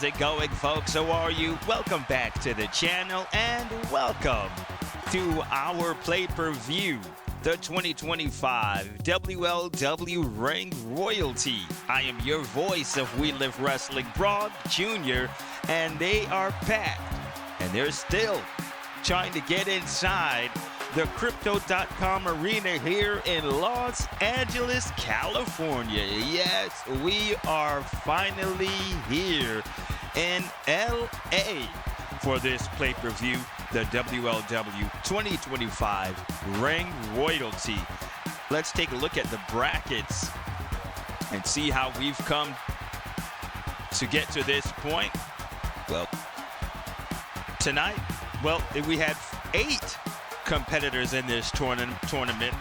How's it going, folks? How are you? Welcome back to the channel and welcome to our pay-per-view, the 2025 WLW Ring Royalty. I am your voice of We Live Wrestling, Broad Jr., and they are packed, and they're still trying to get inside the Crypto.com arena here in Los Angeles, California. Yes, we are finally here in LA for this pay-per-view, the WLW 2025 Ring Royalty. Let's take a look at the brackets and see how we've come to get to this point. Well, tonight, we had 8 competitors in this tournament.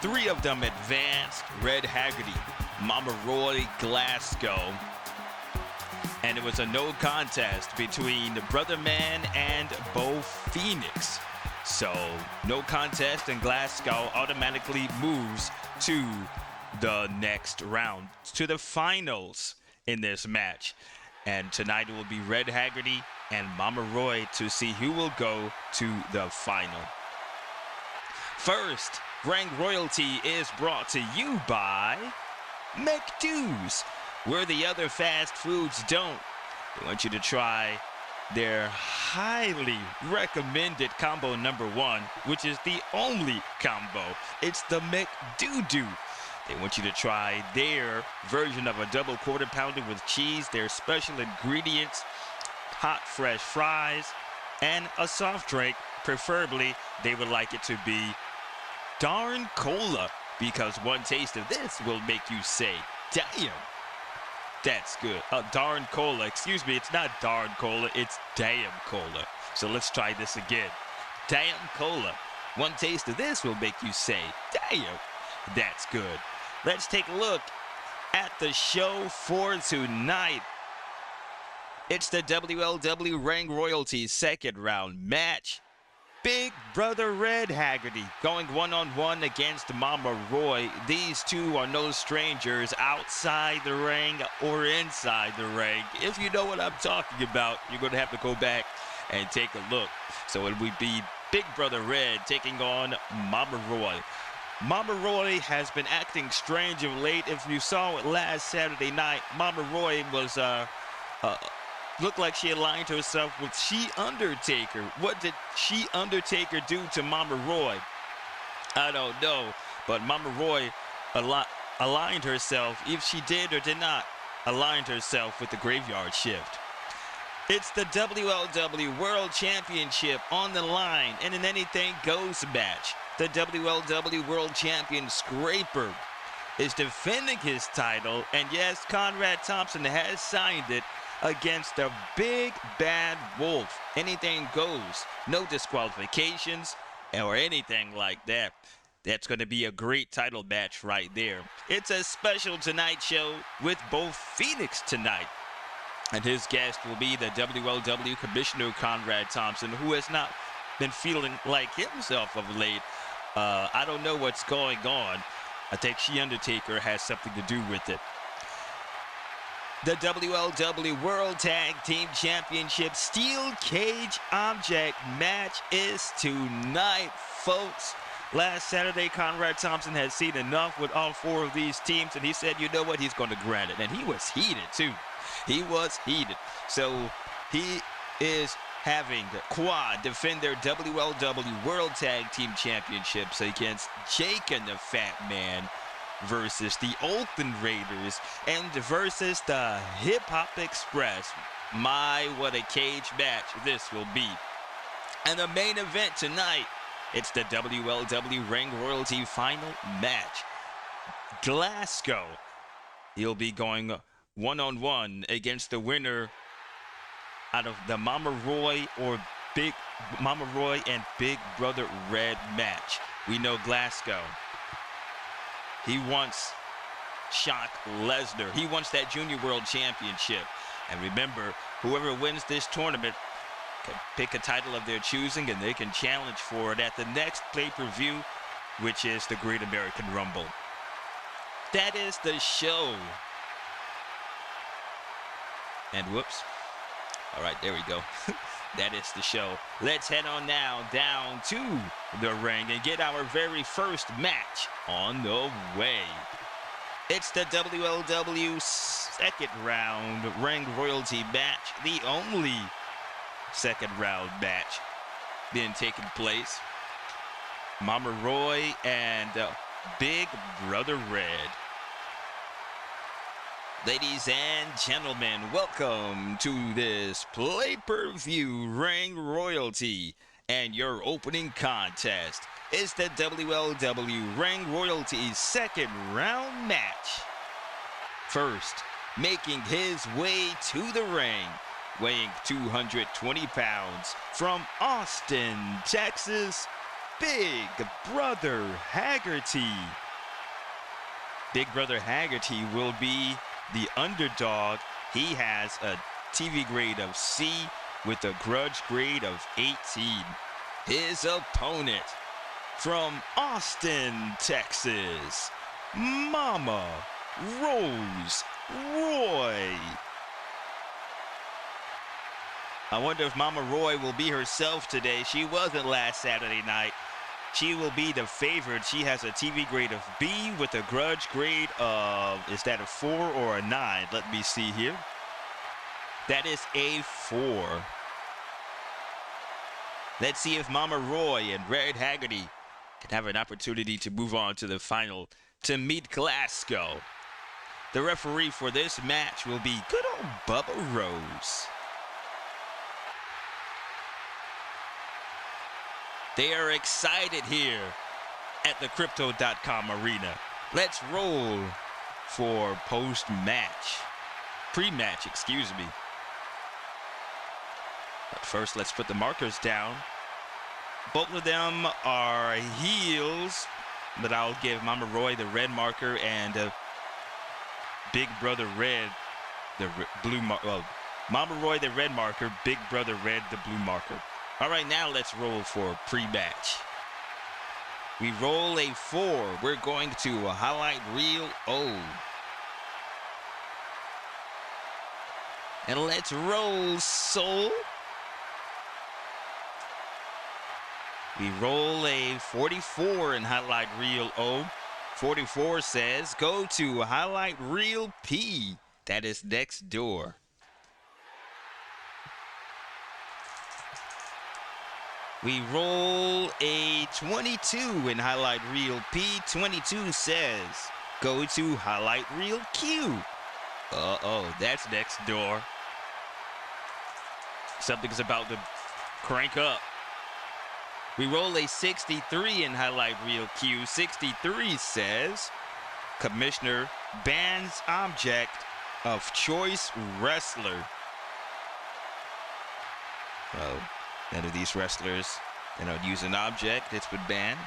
3 of them advanced: Red Haggerty, Mama Roy, GLASCOW. And it was a no contest between the Brother Man and Beau Phoenix. So no contest, and GLASCOW automatically moves to the next round, to the finals in this match. And tonight it will be Red Haggerty and Mama Roy to see who will go to the final. First, Ring Royalty is brought to you by McDou's, where the other fast foods don't. They want you to try their highly recommended combo number 1, which is the only combo. It's the McDoo-Doo. They want you to try their version of a double quarter pounder with cheese, their special ingredients, hot fresh fries, and a soft drink. Preferably, they would like it to be darn cola, because one taste of this will make you say, damn, that's good. Darn cola. Excuse me, it's not darn cola, it's damn cola. So let's try this again. Damn cola. One taste of this will make you say, damn, that's good. Let's take a look at the show for tonight. It's the WLW Ring Royalty second round match. Big Brother Red Haggerty going one-on-one against Mama Roy. These two are no strangers outside the ring or inside the ring. If you know what I'm talking about, you're going to have to go back and take a look. So it would be Big Brother Red taking on Mama Roy. Mama Roy has been acting strange of late. If you saw it last Saturday night, Mama Roy was looked like she aligned herself with She Undertaker. What did She Undertaker do to Mama Roy? I don't know, but Mama Roy aligned herself, if she did or did not, aligned herself with the Graveyard Shift. It's the WLW World Championship on the line in an anything goes match. The WLW World Champion SKRAPER is defending his title, and yes, Conrad Thompson has signed it against the Big Bad Wolf. Anything goes, no disqualifications or anything like that. That's going to be a great title match right there. It's a special Tonight Show with Beau Phoenix tonight, and his guest will be the WLW Commissioner Conrad Thompson, who has not been feeling like himself of late. I don't know what's going on. I think She Undertaker has something to do with it. The WLW World Tag Team Championship Steel Cage Object match is tonight, folks. Last Saturday, Conrad Thompson had seen enough with all 4 of these teams, and he said, you know what, he's going to grant it. And he was heated, too. He was heated. So he is having Quad defend their WLW World Tag Team Championships against Jake and the Fat Man versus the Oakland Raiders and versus the Hip Hop Express. My, what a cage match this will be. And the main event tonight, it's the WLW Ring Royalty final match. GLASCOW, he'll be going one-on-one against the winner out of the Mama Roy and Big Brother Red match. We know GLASCOW, he wants Shock Lesnar. He wants that Junior World Championship. And remember, whoever wins this tournament can pick a title of their choosing, and they can challenge for it at the next pay-per-view, which is the Great American Rumble. That is the show. And whoops. All right, there we go. That is the show. Let's head on now down to the ring and get our very first match on the way. It's the WLW second round ring royalty match, the only second round match being taken place. Mama Roy and Big Brother Red. Ladies and gentlemen, welcome to this pay-per-view ring royalty. And your opening contest is the WLW ring royalty second round match. First, making his way to the ring, weighing 220 pounds, from Austin, Texas, Big Brother Haggerty. Big Brother Haggerty will be the underdog. He has a TV grade of C with a grudge grade of 18. His opponent from Austin, Texas, Mama Rose Roy. I wonder if Mama Roy will be herself today. She wasn't last Saturday night. She will be the favorite. She has a TV grade of B with a grudge grade of, is that a 4 or a 9? Let me see here. That is a 4. Let's see if Mama Roy and Red Haggerty can have an opportunity to move on to the final to meet Glasgow. The referee for this match will be good old Bubba Rose. They are excited here at the Crypto.com arena. Let's roll for post-match. Pre-match, excuse me. But first, let's put the markers down. Both of them are heels, but I'll give Mama Roy the red marker and Big Brother Red the blue marker. Well, Mama Roy the red marker, Big Brother Red the blue marker. All right, now let's roll for pre-match. We roll a 4. We're going to highlight reel O. And let's roll soul. We roll a 44 in highlight reel O. 44 says go to highlight reel P. That is next door. We roll a 22 in highlight reel P. 22 says go to highlight reel Q. Uh-oh, that's next door. Something's about to crank up. We roll a 63 in highlight reel Q. 63 says Commissioner bans object of choice wrestler. Well, none of these wrestlers cannot use an object. It's been banned.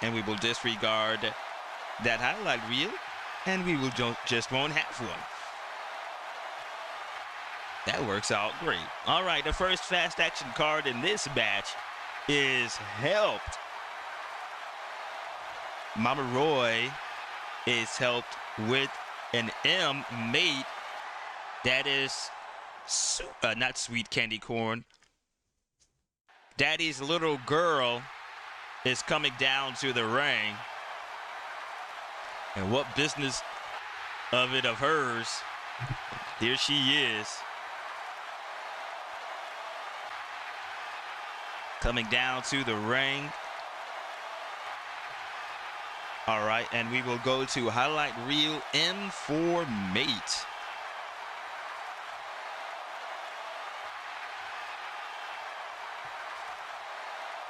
And we will disregard that highlight reel, and we will just won't have one. That works out great. All right, the first fast action card in this match is helped. Mama Roy is helped with an M mate. That is not sweet candy corn. Daddy's little girl is coming down to the ring. And what business of it of hers? Here she is. Coming down to the ring. All right, and we will go to highlight reel M for mate.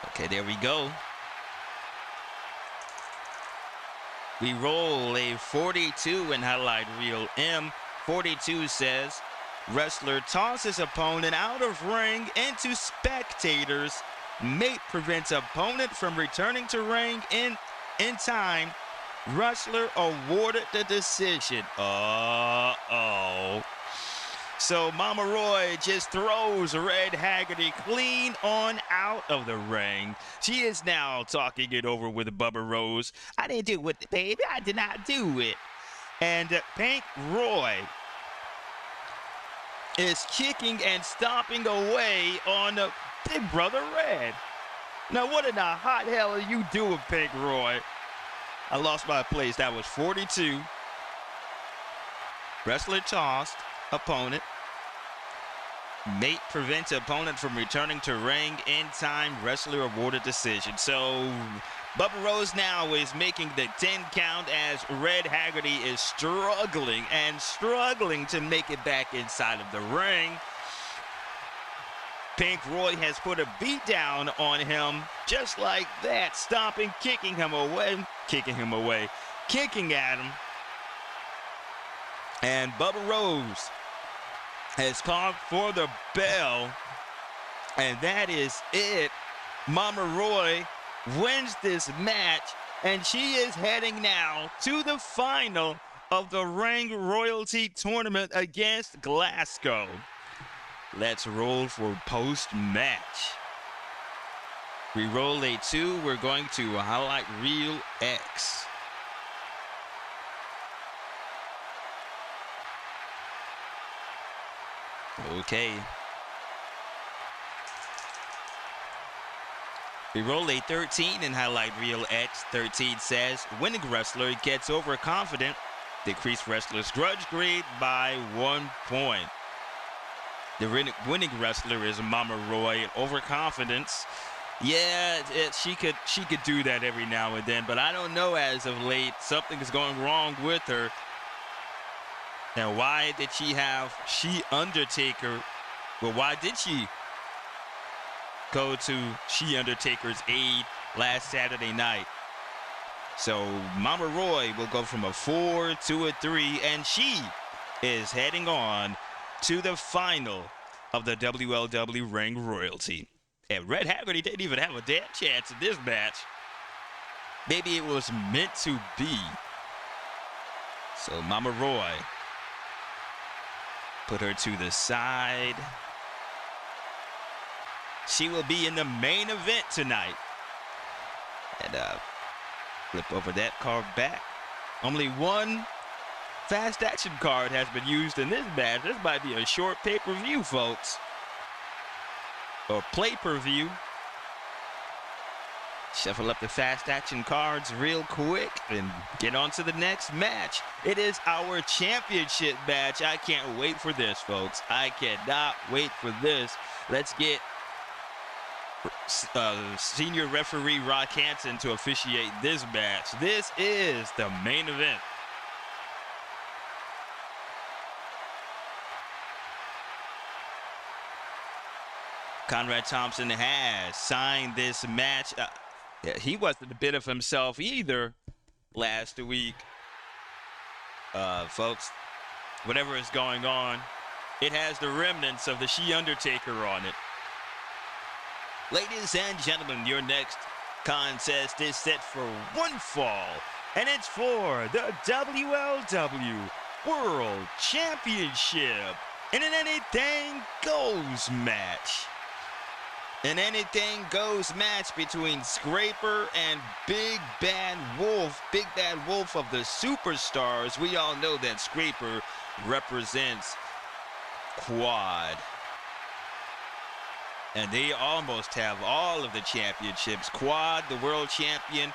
Okay, there we go. We roll a 42 in highlight reel M. 42 says wrestler tosses opponent out of ring into spectators. Mate prevents opponent from returning to ring in time. Wrestler awarded the decision. Uh-oh. So Mama Roy just throws Red Haggerty clean on out of the ring. She is now talking it over with Bubba Rose. I didn't do it, baby. I did not do it. And Pink Roy is kicking and stomping away on Big Brother Red. Now, what in the hot hell are you doing, Pink Roy? I lost my place. That was 42. Wrestler tossed. Opponent. Mate prevents opponent from returning to ring in time. Wrestler awarded decision. So, Bubba Rose now is making the 10 count as Red Haggerty is struggling to make it back inside of the ring. Pink Roy has put a beat down on him just like that, stomping, kicking at him. And Bubba Rose has called for the bell, and that is it. Mama Roy wins this match, and she is heading now to the final of the Ring Royalty Tournament against Glasgow. Let's roll for post-match. We roll a 2. We're going to highlight reel X. Okay. We roll a 13 in highlight reel X. 13 says, winning wrestler gets overconfident. Decrease wrestler's grudge grade by 1 point. The winning wrestler is Mama Roy. Overconfidence. Yeah, she could do that every now and then, but I don't know as of late. Something is going wrong with her. Now, why did she have Undertaker? Well, why did she go to Undertaker's aid last Saturday night? So, Mama Roy will go from a 4 to a 3, and she is heading on to the final of the WLW Ring Royalty. And Red Haggerty didn't even have a damn chance in this match. Maybe it was meant to be. So, Mama Roy, put her to the side. She will be in the main event tonight. And flip over that card back. Only one fast action card has been used in this match. This might be a short pay-per-view, folks. Or play-per-view. Shuffle up the fast action cards real quick and get on to the next match. It is our championship match. I can't wait for this, folks. I cannot wait for this. Let's get senior referee Rock Hansen to officiate this match. This is the main event. Conrad Thompson has signed this match. Yeah, he wasn't a bit of himself either last week. Folks, whatever is going on, it has the remnants of the Undertaker on it. Ladies and gentlemen, your next contest is set for one fall, and it's for the WLW World Championship in an Anything Goes match. An anything goes match between SKRAPER and Big Bad Wolf. Big Bad Wolf of the Superstars. We all know that SKRAPER represents Quad. And they almost have all of the championships. Quad, the world champion,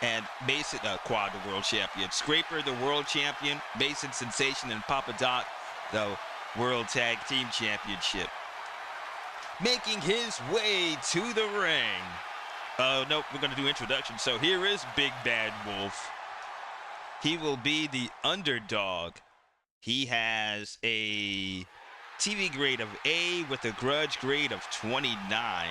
and Mason, Quad, the world champion. SKRAPER, the world champion. Mason Sensation and Papa Doc, the world tag team championship. Making his way to the ring. Nope, we're going to do introduction. So here is Big Bad Wolf. He will be the underdog. He has a TV grade of A with a grudge grade of 29.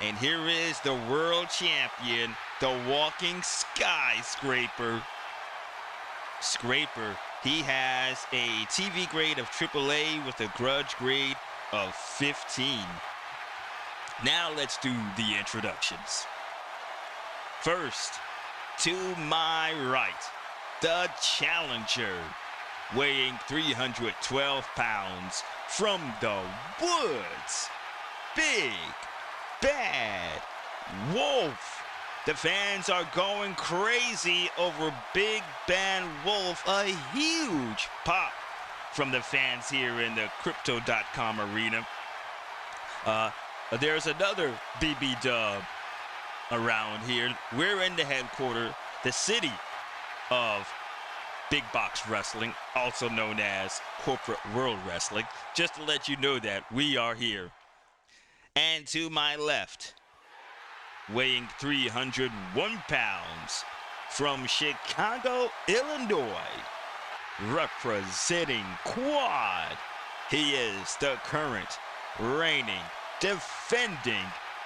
And here is the world champion, the walking skyscraper. SKRAPER. He has a TV grade of AAA with a grudge grade of 15. Now let's do the introductions. First, to my right, the challenger, weighing 312 pounds, from the woods, Big Bad Wolf. The fans are going crazy over Big Bad Wolf. A huge pop from the fans here in the Crypto.com arena. There's another BB dub around here. We're in the headquarters, the city of Big Box Wrestling, also known as Corporate World Wrestling. Just to let you know that we are here. And to my left, weighing 301 pounds, from Chicago, Illinois, representing Quad, he is the current reigning, defending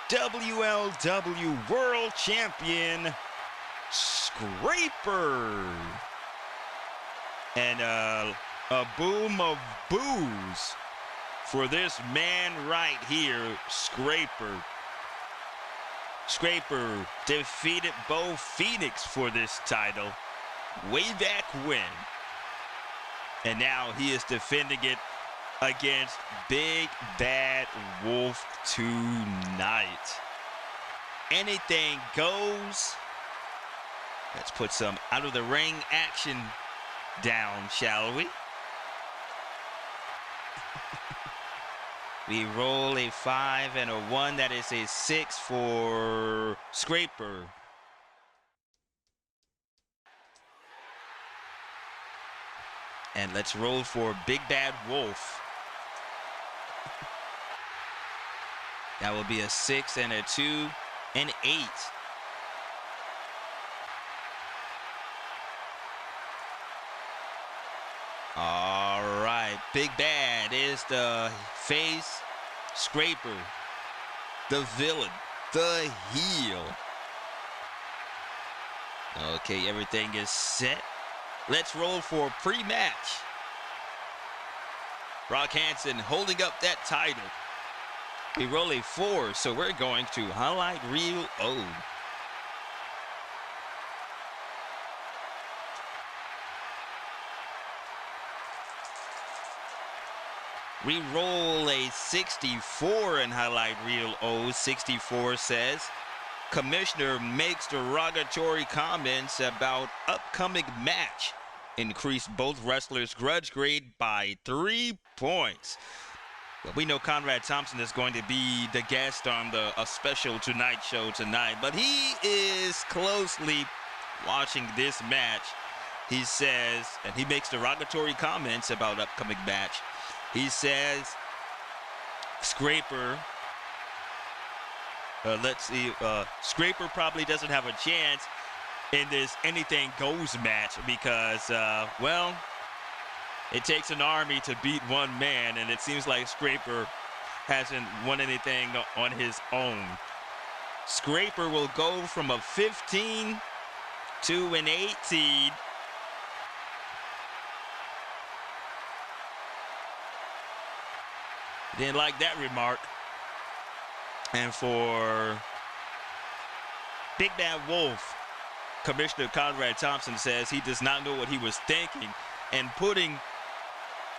WLW World Champion, SKRAPER. And a boom of boos for this man right here, SKRAPER. SKRAPER defeated Beau Phoenix for this title way back when. And now he is defending it against Big Bad Wolf tonight. Anything goes. Let's put some out of the ring action down, shall we? We roll a 5 and a 1. That is a 6 for SKRAPER. And let's roll for Big Bad Wolf. That will be a 6 and a 2 and 8. All right, Big Bad is the face, SKRAPER, the villain, the heel. Okay, everything is set. Let's roll for pre-match. Brock Hansen holding up that title. We roll a 4, so we're going to highlight reel O. We roll a 64 in highlight reel O. 64 says, Commissioner makes derogatory comments about upcoming match. Increase both wrestlers' grudge grade by 3 points. Well, we know Conrad Thompson is going to be the guest on a special Tonite Show tonight, but he is closely watching this match. He says, and he makes derogatory comments about upcoming match. He says, SKRAPER, SKRAPER probably doesn't have a chance in this anything goes match because, well, it takes an army to beat one man, and it seems like SKRAPER hasn't won anything on his own. SKRAPER will go from a 15 to an 18. Didn't like that remark. And for Big Bad Wolf, Commissioner Conrad Thompson says he does not know what he was thinking and putting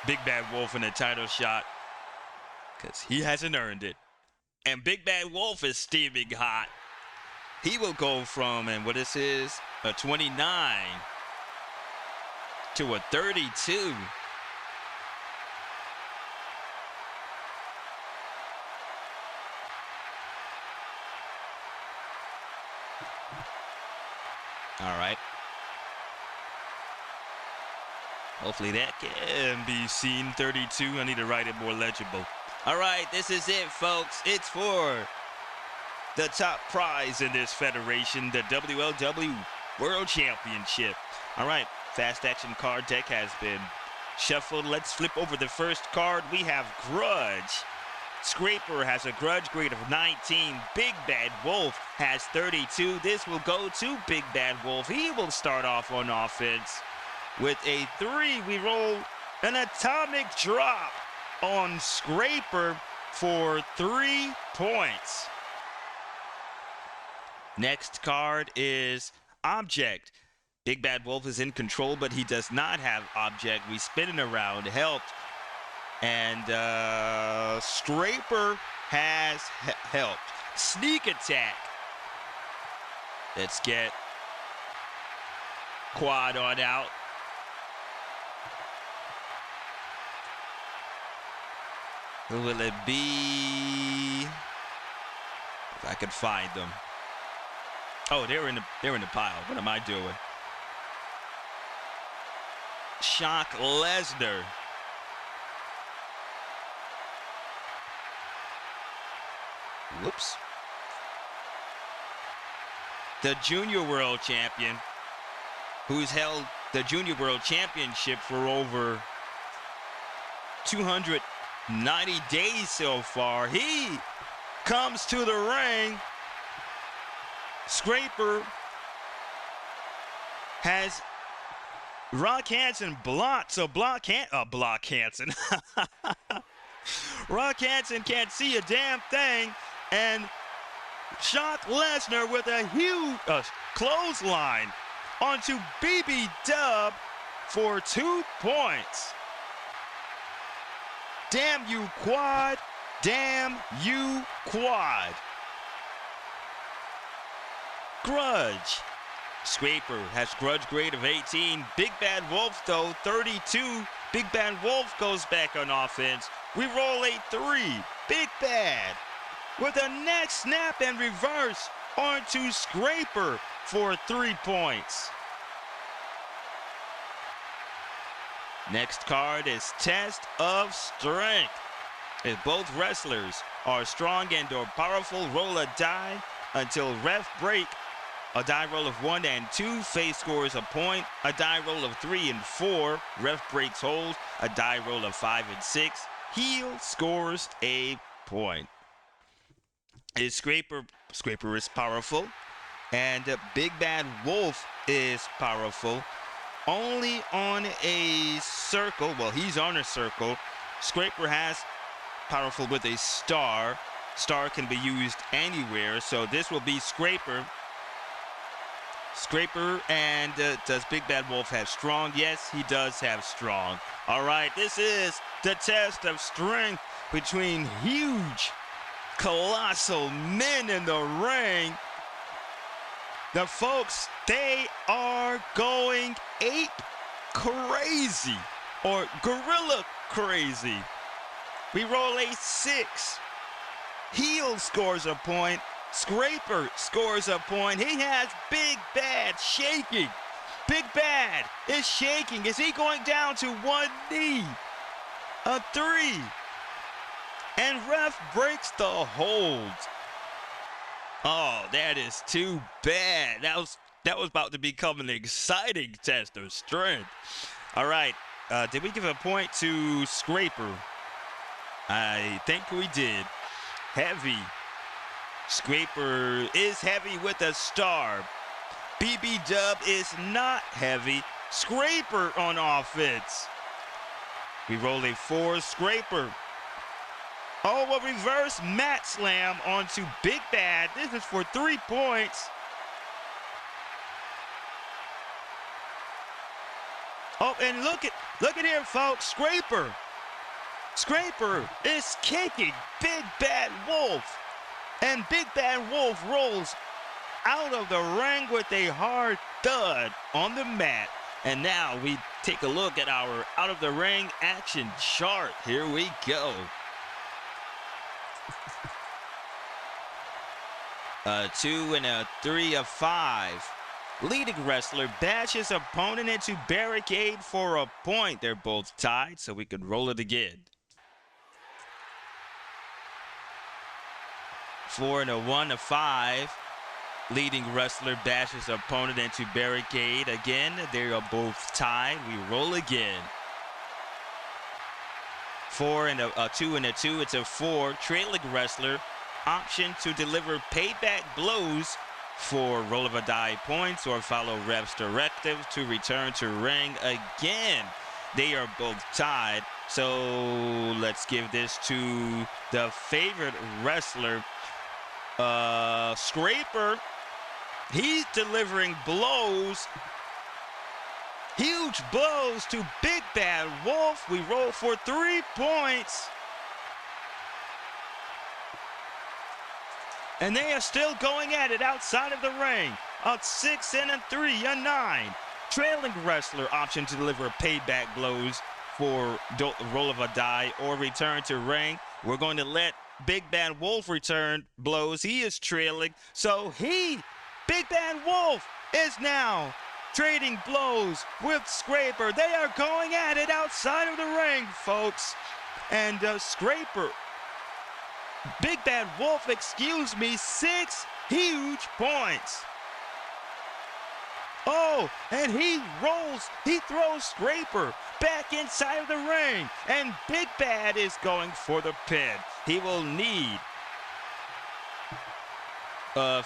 Big Bad Wolf in a title shot because he hasn't earned it. And Big Bad Wolf is steaming hot. He will go from, and what this is, a 29 to a 32. All right. Hopefully that can be seen. 32. I need to write it more legible. All right, this is it, folks. It's for the top prize in this federation, the WLW World Championship. All right, fast action card deck has been shuffled. Let's flip over the first card. We have Grudge. SKRAPER has a grudge grade of 19. Big Bad Wolf has 32. This will go to Big Bad Wolf. He will start off on offense with a 3. We roll an atomic drop on SKRAPER for 3 points. Next card is Object. Big Bad Wolf is in control, but he does not have Object. We spin it around, helped. And SKRAPER has helped. Sneak attack. Let's get Quad on out. Who will it be? If I could find them. Oh, they're in the pile. What am I doing? Shock Lesnar. Whoops. The Junior World Champion, who's held the Junior World Championship for over 290 days so far. He comes to the ring. SKRAPER has Rock Hansen blocked, so block Hansen. Rock Hansen can't see a damn thing, and Shock Lesnar with a huge clothesline onto BB Dub for 2 points. Damn you, Quad. Damn you, Quad. Grudge. SKRAPER has grudge grade of 18. Big Bad Wolf, though, 32. Big Bad Wolf goes back on offense. We roll a 3. Big Bad with a neck snap and reverse onto SKRAPER for 3 points. Next card is Test of Strength. If both wrestlers are strong and or powerful, roll a die until ref break. A die roll of 1 and 2, face scores a point. A die roll of 3 and 4, ref breaks hold. A die roll of 5 and 6, heel scores a point. Is SKRAPER is powerful, and Big Bad Wolf is powerful. Only on a circle. Well, he's on a circle. SKRAPER has powerful with a star. Star can be used anywhere, so this will be SKRAPER. SKRAPER, and does Big Bad Wolf have strong? Yes, he does have strong. All right, this is the test of strength between huge, colossal men in the ring. The folks, they are going ape crazy, or gorilla crazy. We roll a 6. Heel scores a point. SKRAPER scores a point. He has Big Bad shaking. Big Bad is shaking. Is he going down to one knee? A 3. And ref breaks the hold. Oh, that is too bad. That was about to become an exciting test of strength. All right. Did we give a point to SKRAPER? I think we did. Heavy. SKRAPER is heavy with a star. BB Dub is not heavy. SKRAPER on offense. We roll a 4. SKRAPER. Oh, a reverse mat slam onto Big Bad. This is for 3 points. Oh, and look at here, folks. SKRAPER is kicking Big Bad Wolf. And Big Bad Wolf rolls out of the ring with a hard thud on the mat. And now we take a look at our out of the ring action chart. Here we go. A 2 and a 3, a 5. Leading wrestler bashes opponent into barricade for a point. They're both tied, so we could roll it again. 4 and a 1, a 5. Leading wrestler bashes opponent into barricade. Again, they are both tied. We roll again. 4 and a 2 and a 2. It's a 4. Trailing wrestler option to deliver payback blows for roll of a die points or follow ref's directive to return to ring. Again, they are both tied. So let's give this to the favorite wrestler, SKRAPER. He's delivering blows, huge blows to Big Bad Wolf. We roll for 3 points. And they are still going at it outside of the ring. A 6 and a 3, a 9. Trailing wrestler option to deliver payback blows for roll of a die or return to ring. We're going to let Big Bad Wolf return blows. He is trailing. So Big Bad Wolf, is now trading blows with SKRAPER. They are going at it outside of the ring, folks. And SKRAPER, Big Bad Wolf, 6 huge points. Oh, and he throws SKRAPER back inside of the ring. And Big Bad is going for the pin. He will need,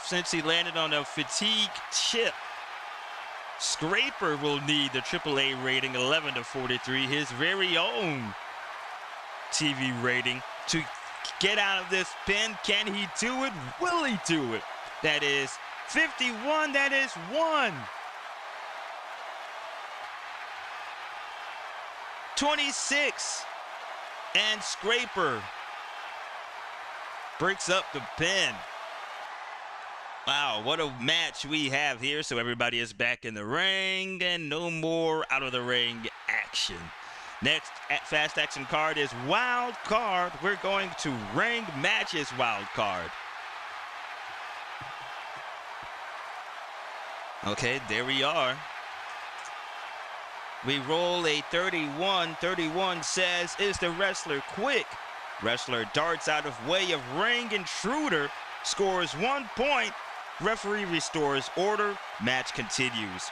since he landed on a fatigue chip, SKRAPER will need the AAA rating 11-43, his very own TV rating, to get out of this pin. Can he do it? Will he do it? That is 51. That is 1. 26. And SKRAPER breaks up the pin. Wow, what a match we have here. So everybody is back in the ring and no more out of the ring action. Next fast action card is Wild Card. We're going to Ring Matches Wild Card. Okay, there we are. We roll a 31. 31 says, is the wrestler quick? Wrestler darts out of way of ring intruder, scores 1 point. Referee restores order. Match continues.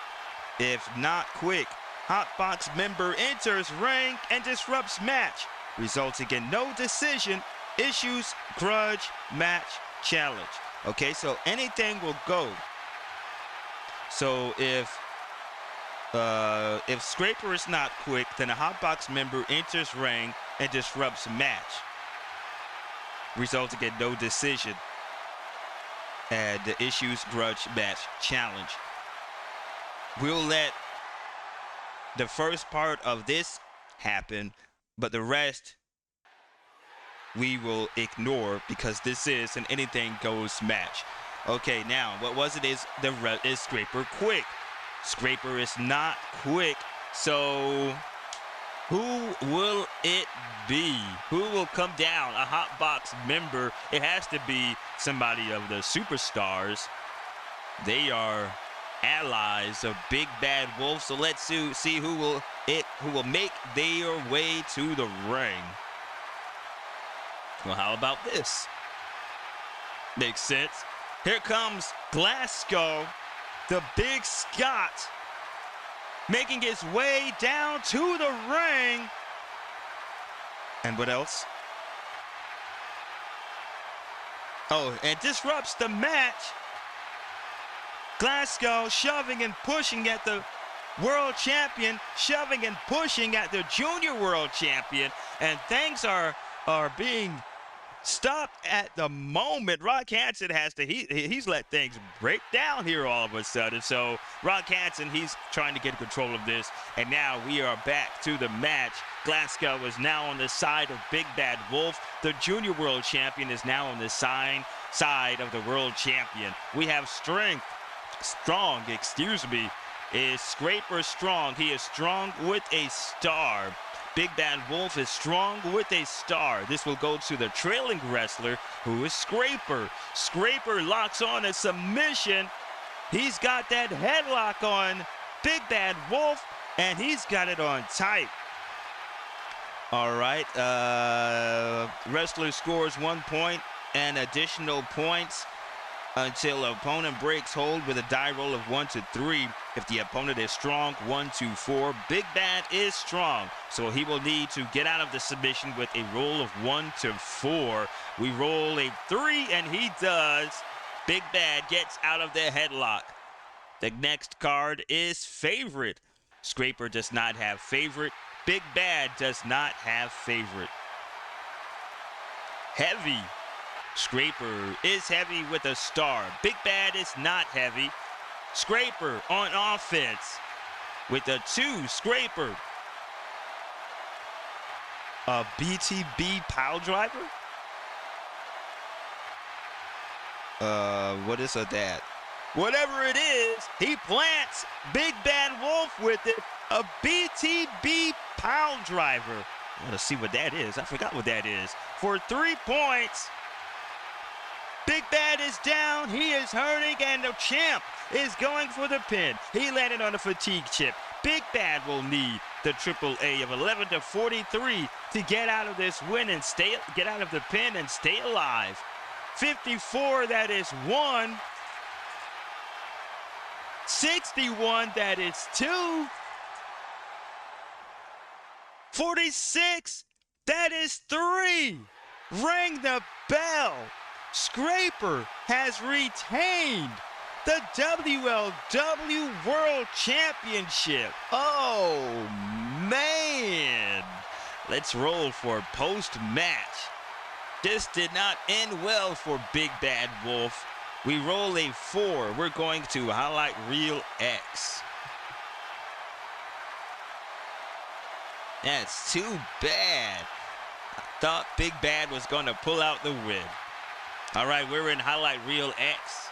If not quick, Hotbox member enters ring and disrupts match, resulting in no decision, issues grudge match challenge. Okay, so anything will go. So if SKRAPER is not quick, then a Hotbox member enters ring and disrupts match, resulting in no decision, and the issues grudge match challenge. We'll let the first part of this happen, but the rest we will ignore because this is an anything goes match. Okay, now what was it? Is SKRAPER quick? SKRAPER is not quick, so who will it be? Who will come down? A Hotbox member? It has to be somebody of the superstars. They are allies of Big Bad Wolf. So let's see who will make their way to the ring. Well, how about this? Makes sense. Here comes GLASCOW, the Big Scot, making his way down to the ring. And what else? Oh, and disrupts the match. GLASCOW shoving and pushing at the world champion, shoving and pushing at the junior world champion, and things are being stopped at the moment. Rock Hansen has to, he's let things break down here all of a sudden. So Rock Hansen, he's trying to get control of this, and now we are back to the match. GLASCOW is now on the side of Big Bad Wolf. The junior world champion is now on the side of the world champion. We have strong, is SKRAPER strong? He is strong with a star. Big Bad Wolf is strong with a star. This will go to the trailing wrestler, who is SKRAPER. SKRAPER locks on a submission. He's got that headlock on Big Bad Wolf, and he's got it on tight. All right, wrestler scores 1 point and additional points until opponent breaks hold with a die roll of 1 to 3. If the opponent is strong, 1 to 4. Big Bad is strong, so he will need to get out of the submission with a roll of 1 to 4. We roll a 3, and he does. Big Bad gets out of the headlock. The next card is favorite. SKRAPER does not have favorite. Big Bad does not have favorite. Heavy. SKRAPER is heavy with a star. Big Bad is not heavy. SKRAPER on offense with a 2. SKRAPER. A BTB pile driver? What is that? Whatever it is, he plants Big Bad Wolf with it. A BTB pile driver. Let's see what that is. I forgot what that is. For 3 points. Big Bad is down. He is hurting, and the champ is going for the pin. He landed on a fatigue chip. Big Bad will need the AAA of 11 to 43 to get out of this win and get out of the pin and stay alive. 54, that is 1. 61, that is 2. 46, that is 3. Ring the bell. SKRAPER has retained the WLW World Championship. Oh, man. Let's roll for post-match. This did not end well for Big Bad Wolf. We roll a 4. We're going to highlight Reel X. That's too bad. I thought Big Bad was going to pull out the win. All right, we're in highlight Reel X.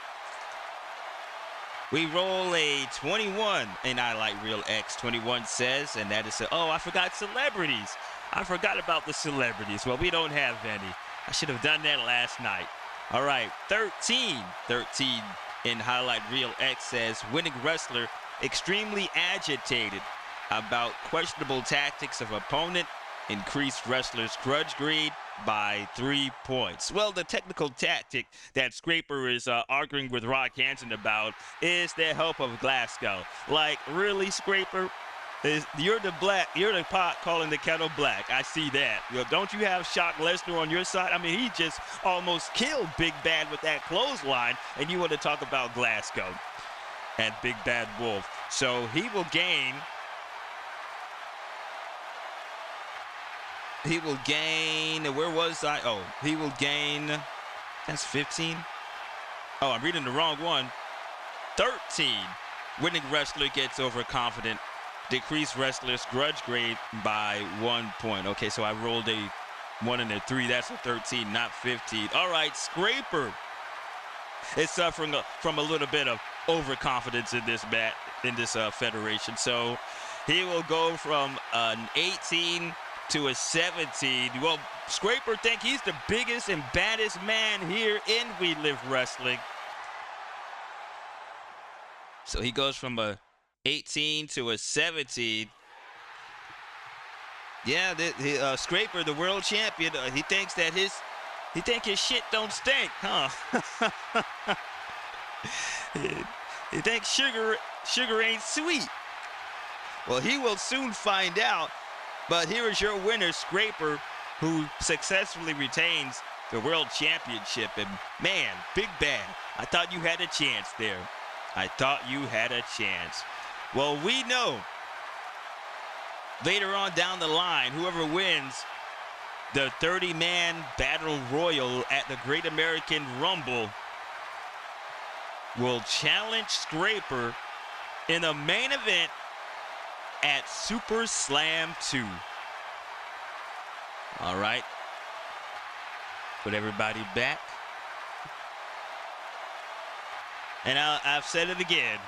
We roll a 21 in highlight Reel X. 21 says, and that is, oh, I forgot celebrities. I forgot about the celebrities. Well, we don't have any. I should have done that last night. All right, 13. 13 in highlight Reel X says, winning wrestler extremely agitated about questionable tactics of opponent, increased wrestler's grudge grade by 3 points. Well, the technical tactic that SKRAPER is arguing with Rock Hansen about is the help of GLASCOW. Like, really, SKRAPER? You're the pot calling the kettle black. I see that. You know, don't you have Shock Lesnar on your side? I mean, he just almost killed Big Bad with that clothesline, and you want to talk about GLASCOW and Big Bad Wolf. So he will gain. He will gain, where was I? Oh, he will gain, that's 15. Oh, I'm reading the wrong one. 13. Winning wrestler gets overconfident. Decreased wrestler's grudge grade by 1 point. Okay, so I rolled a 1 and a 3. That's a 13, not 15. All right, SKRAPER is suffering from a little bit of overconfidence in this federation. So he will go from an 18 to a 17. Well, SKRAPER think he's the biggest and baddest man here in We Live Wrestling. So he goes from a 18 to a 17. Yeah, SKRAPER, the world champion, he thinks that his shit don't stink, huh? He thinks sugar ain't sweet. Well, he will soon find out. But here is your winner, SKRAPER, who successfully retains the World Championship. And, man, Big Bad, I thought you had a chance there. I thought you had a chance. Well, we know later on down the line, whoever wins the 30-man Battle Royal at the Great American Rumble will challenge SKRAPER in the main event at Super Slam 2. All right. Put everybody back. And I've said it again,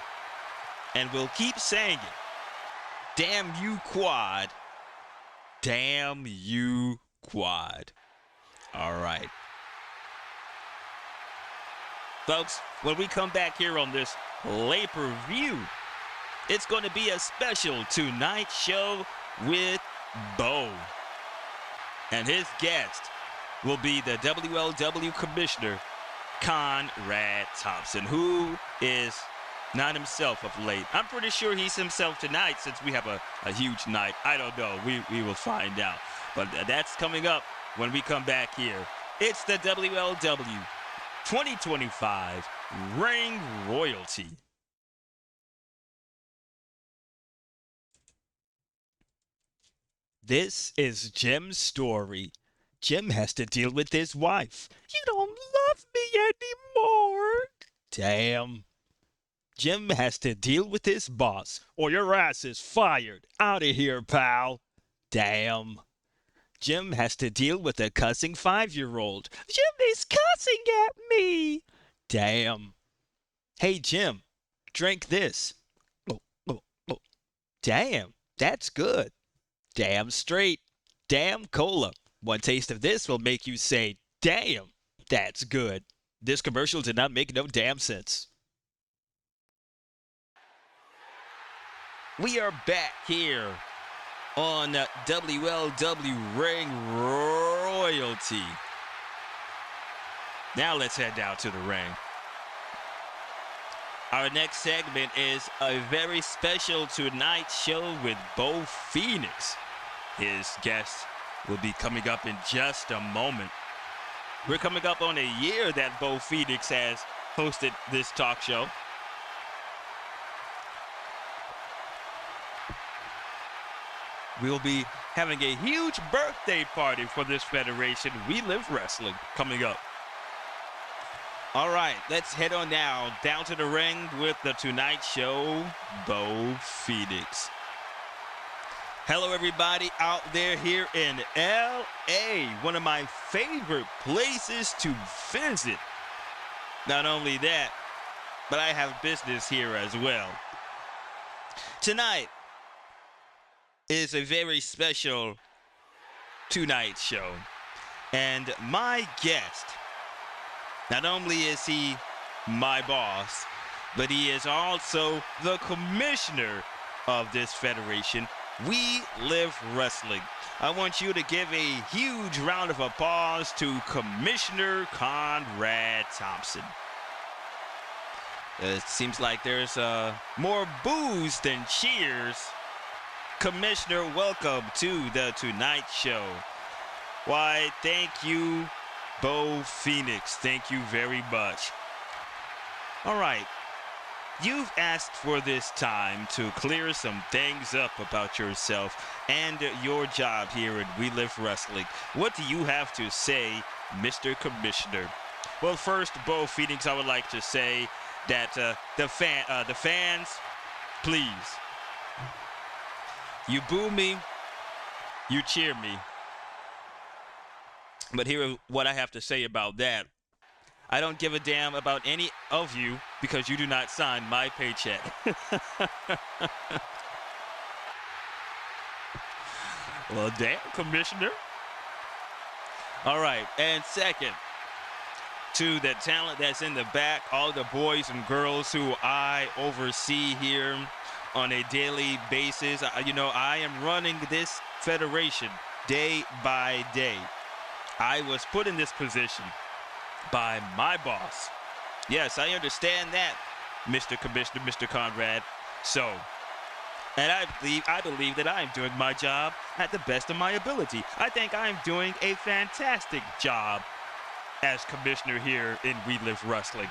and we'll keep saying it. Damn you, Quad. Damn you, Quad. All right. Folks, when we come back here on this pay-per-view, it's going to be a special Tonite Show with Beau. And his guest will be the WLW Commissioner Conrad Thompson, who is not himself of late. I'm pretty sure he's himself tonight since we have a huge night. I don't know. We will find out. But that's coming up when we come back here. It's the WLW 2025 Ring Royalty. This is Jim's story. Jim has to deal with his wife. You don't love me anymore. Damn. Jim has to deal with his boss, or your ass is fired. Out of here, pal. Damn. Jim has to deal with a cussing 5-year-old. Jim is cussing at me. Damn. Hey, Jim, drink this. Oh. Damn, that's good. Damn straight. Damn Cola. One taste of this will make you say, damn, that's good. This commercial did not make no damn sense. We are back here on WLW Ring Royalty. Now let's head down to the ring. Our next segment is a very special Tonite Show with Beau Phoenix. His guest will be coming up in just a moment. We're coming up on a year that Beau Phoenix has hosted this talk show. We'll be having a huge birthday party for this federation, We Live Wrestling, coming up. All right, let's head on now down to the ring with the Tonite Show, Beau Phoenix. Hello, everybody out there here in LA, one of my favorite places to visit. Not only that, but I have business here as well. Tonight is a very special Tonite Show, and my guest, not only is he my boss, but he is also the commissioner of this federation, We Live Wrestling. I want you to give a huge round of applause to Commissioner Conrad Thompson. It seems like there's more boos than cheers. Commissioner, welcome to the Tonite Show. Why, thank you, Beau Phoenix. Thank you very much. All right. You've asked for this time to clear some things up about yourself and your job here at We Live Wrestling. What do you have to say, Mr. Commissioner? Well, first, Beau Phoenix, I would like to say that the fans, please, you boo me, you cheer me. But here is what I have to say about that. I don't give a damn about any of you because you do not sign my paycheck. Well, damn, Commissioner. All right, and second, to the talent that's in the back, all the boys and girls who I oversee here on a daily basis. You know, I am running this federation day by day. I was put in this position by my boss. Yes, I understand that, Mr. Commissioner, Mr. Conrad. So, and I believe that I am doing my job at the best of my ability. I think I am doing a fantastic job as commissioner here in We Live Wrestling.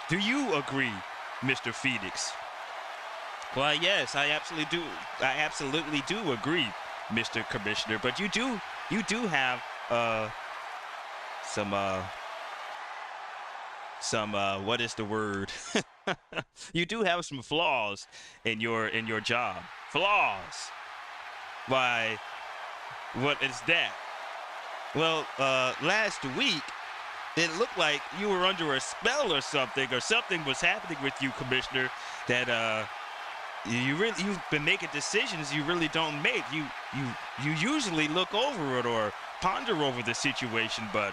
Do you agree, Mr. Phoenix? Well, yes, I absolutely do agree, Mr. Commissioner. But you do have some what is the word? You do have some flaws in your job. Flaws. Why? What is that? Well, last week it looked like you were under a spell or something was happening with you, Commissioner, that you've been making decisions you really don't make. You usually look over it or ponder over the situation, but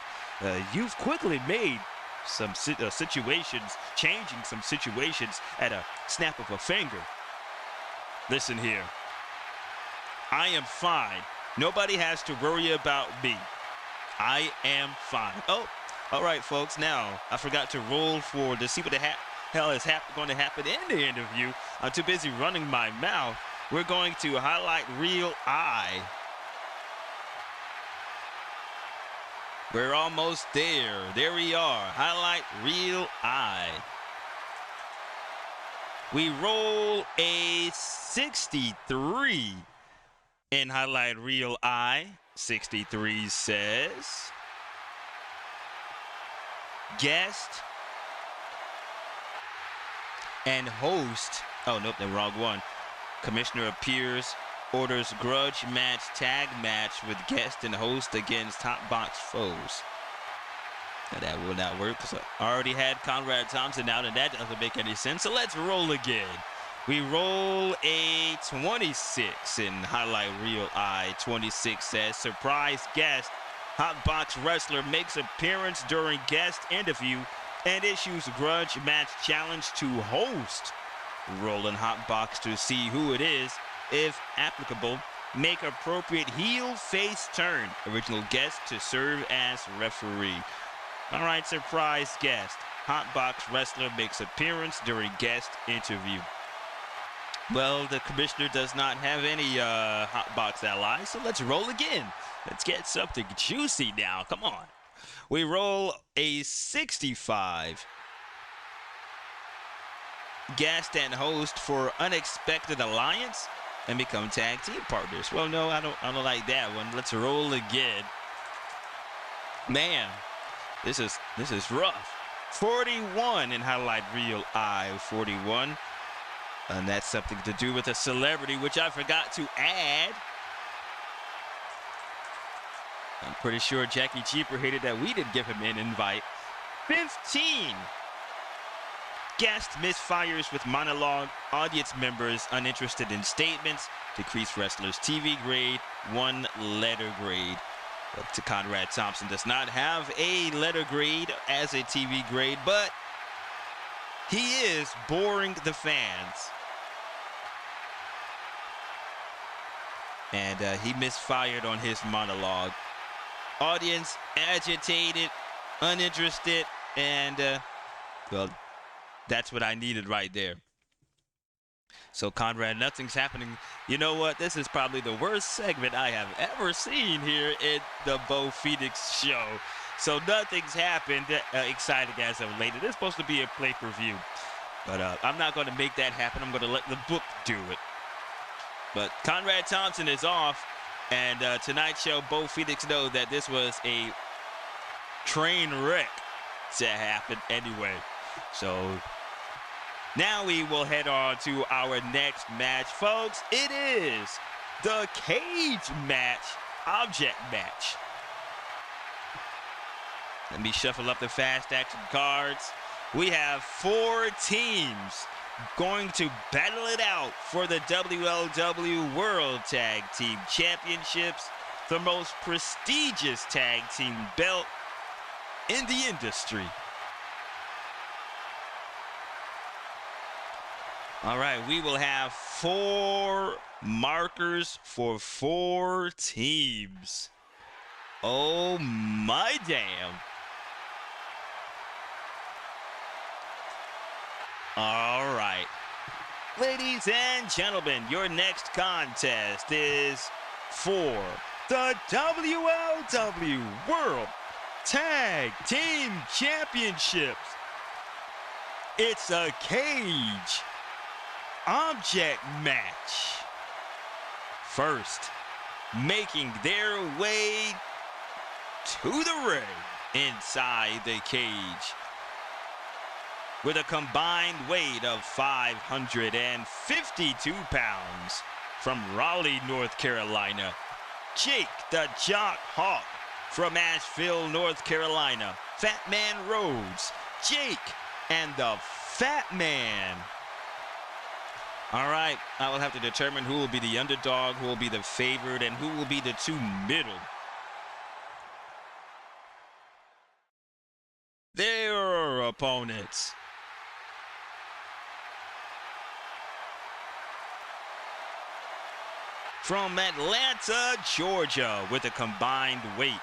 you've quickly made some situations, changing some situations at a snap of a finger. Listen here. I am fine. Nobody has to worry about me. I am fine. Oh, all right, folks. Now, I forgot to roll forward to see what the hell is going to happen in the interview. I'm too busy running my mouth. We're going to highlight Real Eye. We're almost there. There we are. Highlight Real Eye. We roll a 63 in highlight Real Eye. 63 says, guest and host. Oh, nope, the wrong one. Commissioner appears, orders grudge match, tag match with guest and host against top box foes. Now that will not work because I already had Conrad Thompson out, and that doesn't make any sense. So let's roll again. We roll a 26 in highlight reel I. 26 says, surprise guest. Hotbox wrestler makes appearance during guest interview and issues grudge match challenge to host. Rolling Hotbox to see who it is. If applicable, make appropriate heel face turn. Original guest to serve as referee. All right, surprise guest. Hotbox wrestler makes appearance during guest interview. Well, the commissioner does not have any Hotbox allies, so let's roll again. Let's get something juicy now. Come on. We roll a 65. Guest and host for unexpected alliance and become tag team partners. Well, no, I don't like that one. Let's roll again. Man, this is rough. 41 in highlight reel I. 41. And that's something to do with a celebrity, which I forgot to add. I'm pretty sure Jackie Cheaper hated that we didn't give him an invite. 15. Guest misfires with monologue. Audience members uninterested in statements. Decrease wrestlers TV grade. 1 letter grade. Up to Conrad Thompson does not have a letter grade as a TV grade, but he is boring the fans. And he misfired on his monologue. Audience agitated, uninterested, and well, that's what I needed right there. So Conrad, nothing's happening. You know what? This is probably the worst segment I have ever seen here in the Beau Phoenix show. So nothing's happened exciting as of late. It is supposed to be a pay-per-view. But I'm not going to make that happen. I'm going to let the book do it. But Conrad Thompson is off. And Tonite Show, Beau Phoenix know that this was a train wreck to happen anyway. So now we will head on to our next match. Folks, it is the cage match, object match. Let me shuffle up the fast action cards. We have 4 teams going to battle it out for the WLW World Tag Team Championships, the most prestigious tag team belt in the industry. All right, we will have 4 markers for 4 teams. Oh my damn. All right. Ladies and gentlemen, your next contest is for the WLW World Tag Team Championships. It's a cage object match. First, making their way to the ring inside the cage with a combined weight of 552 pounds from Raleigh, North Carolina, Jake the Jock Hawk from Asheville, North Carolina, Fatman Rhodes, Jake and the Fatman. All right, I will have to determine who will be the underdog, who will be the favored, and who will be the 2 middle. Their opponents. From Atlanta, Georgia, with a combined weight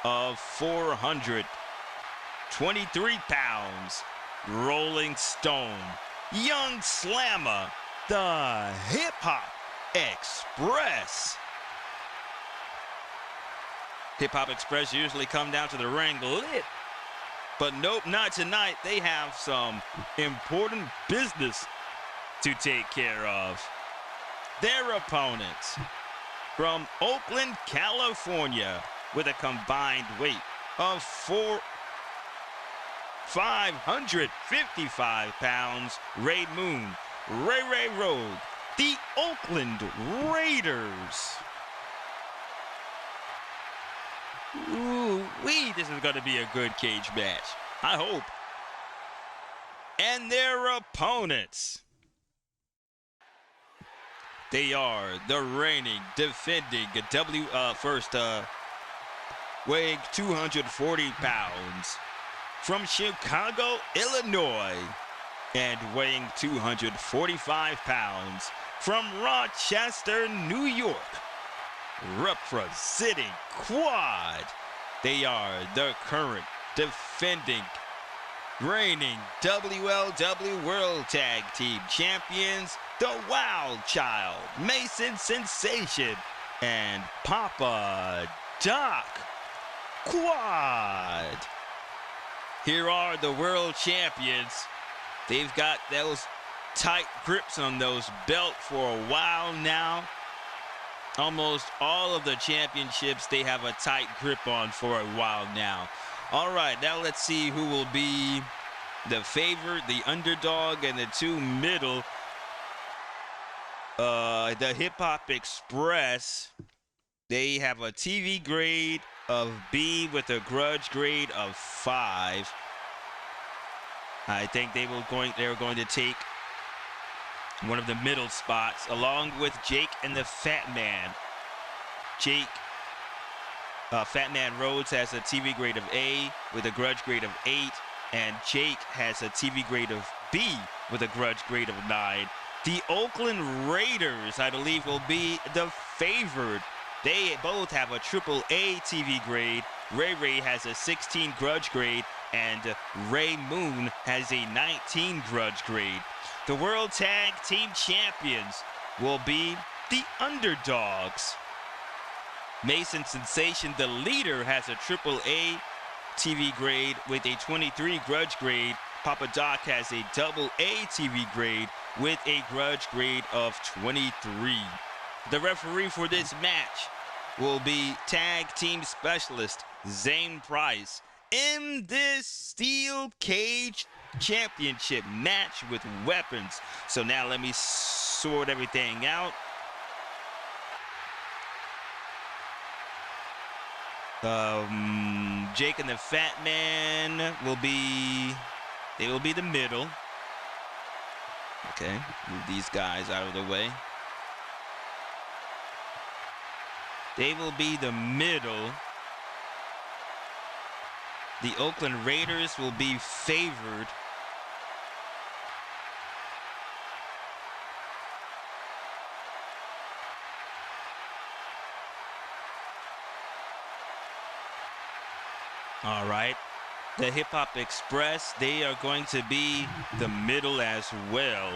of 423 pounds, Rolling Stone, Young Slammer, the Hip Hop Express. Hip Hop Express usually come down to the ring lit, but nope, not tonight. They have some important business to take care of. Their opponents from Oakland, California, with a combined weight of 555 pounds, Ray Moon, Ray Road, the Oakland Raiders. Ooh-wee, this is going to be a good cage match. I hope. And their opponents They are the reigning, defending weighing 240 pounds from Chicago, Illinois, and weighing 245 pounds from Rochester, New York, representing Quad. They are the current, defending, reigning WLW World Tag Team Champions, the Wild Child, Mason Sensation, and Papa Doc. Quad. Here are the world champions. They've got those tight grips on those belts for a while now. Almost all of the championships they have a tight grip on for a while now. All right, now let's see who will be the favorite, the underdog, and the two middle. The Hip Hop Express, they have a TV grade of B with a grudge grade of 5. I think they're going to take one of the middle spots along with Jake and the Fat Man. Fat Man Rhodes has a TV grade of A with a grudge grade of 8, and Jake has a TV grade of B with a grudge grade of 9. The Oakland Raiders, I believe, will be the favored. They both have a AAA TV grade. Ray has a 16 grudge grade, and Ray Moon has a 19 grudge grade. The World Tag Team Champions will be the underdogs. Mason Sensation, the leader, has a AAA TV grade with a 23 grudge grade. Papa Doc has a AA TV grade with a grudge grade of 23. The referee for this match will be Tag Team Specialist Zane Price in this Steel Cage Championship match with weapons. So now let me sort everything out. Jake and the Fat Man will be the middle. Okay, move these guys out of the way. They will be the middle. The Oakland Raiders will be favored. All right. The Hip Hop Express, they are going to be the middle as well.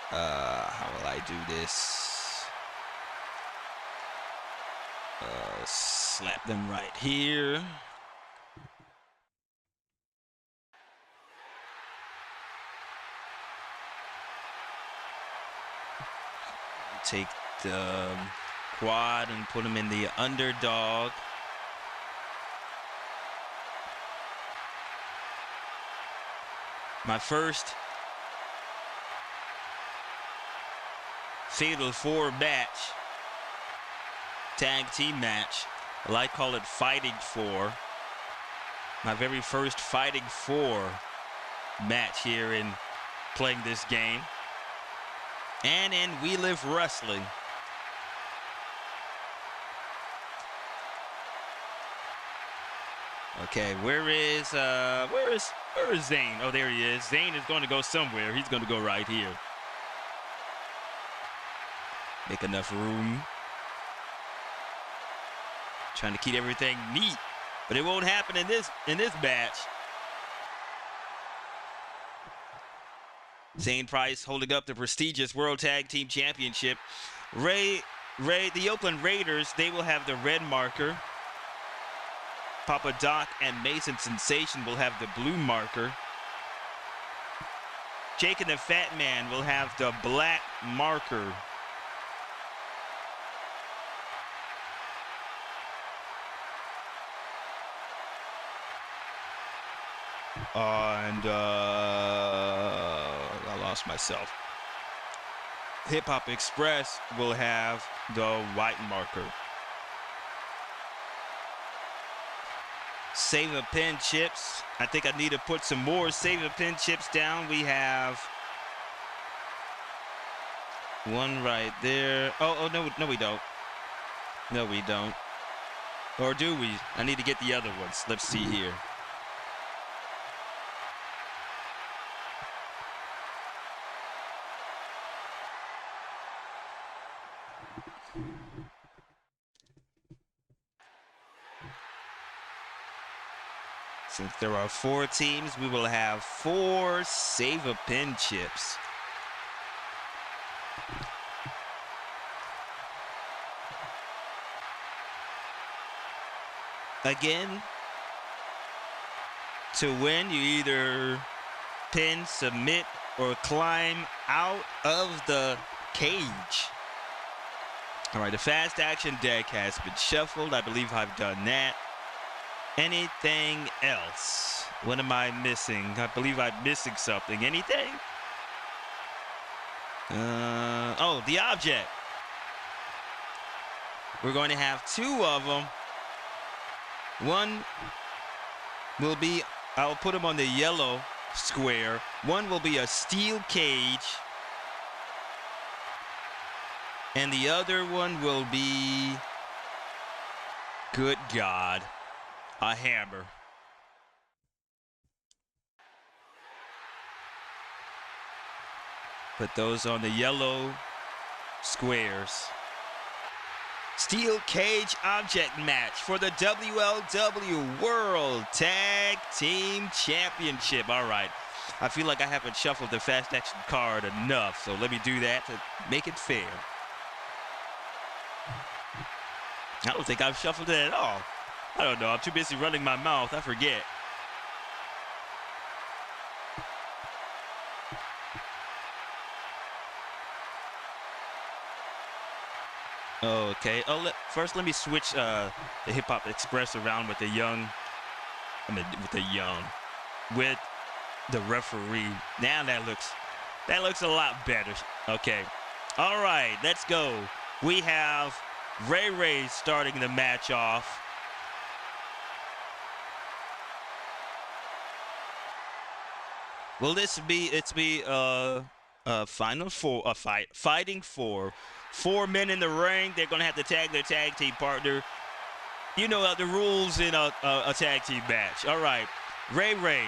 How will I do this? Slap them right here. Take the Quad and put him in the underdog. My first Fatal 4 match, tag team match. I call it Fighting 4. My very first Fighting 4 match here in playing this game. And in We Live Wrestling. Okay, where is Zane? Oh, there he is. Zane is going to go somewhere. He's going to go right here. Make enough room. Trying to keep everything neat, but it won't happen in this match. Zane Price holding up the prestigious World Tag Team Championship. The Oakland Raiders, they will have the red marker. Papa Doc and Mason Sensation will have the blue marker. Jake and the Fat Man will have the black marker. And I lost myself. Hip Hop Express will have the white marker. Save a Pin chips. I think I need to put some more Save a Pin chips down. We have one right there. Oh, no, we don't. No, we don't. Or do we? I need to get the other ones. Let's see here. Since there are 4 teams, we will have 4 Save a Pin chips. Again, to win, you either pin, submit, or climb out of the cage. All right, the fast action deck has been shuffled. I believe I've done that. Anything else? What am I missing? I believe I'm missing something. Anything? Oh, the object. We're going to have 2 of them. One will be, I'll put them on the yellow square. One will be a steel cage. And the other one will be, good God, a hammer. Put those on the yellow squares. Steel cage object match for the WLW World Tag Team Championship. All right. I feel like I haven't shuffled the fast action card enough, so let me do that to make it fair. I don't think I've shuffled it at all. I don't know. I'm too busy running my mouth. I forget. Okay. Oh, first let me switch the Hip Hop Express around with the with the referee. Now that looks a lot better. Okay. All right. Let's go. We have Ray starting the match off. Will this be? It's be final four, fighting for 4 men in the ring. They're gonna have to tag their tag team partner. You know the rules in a tag team match. All right, Ray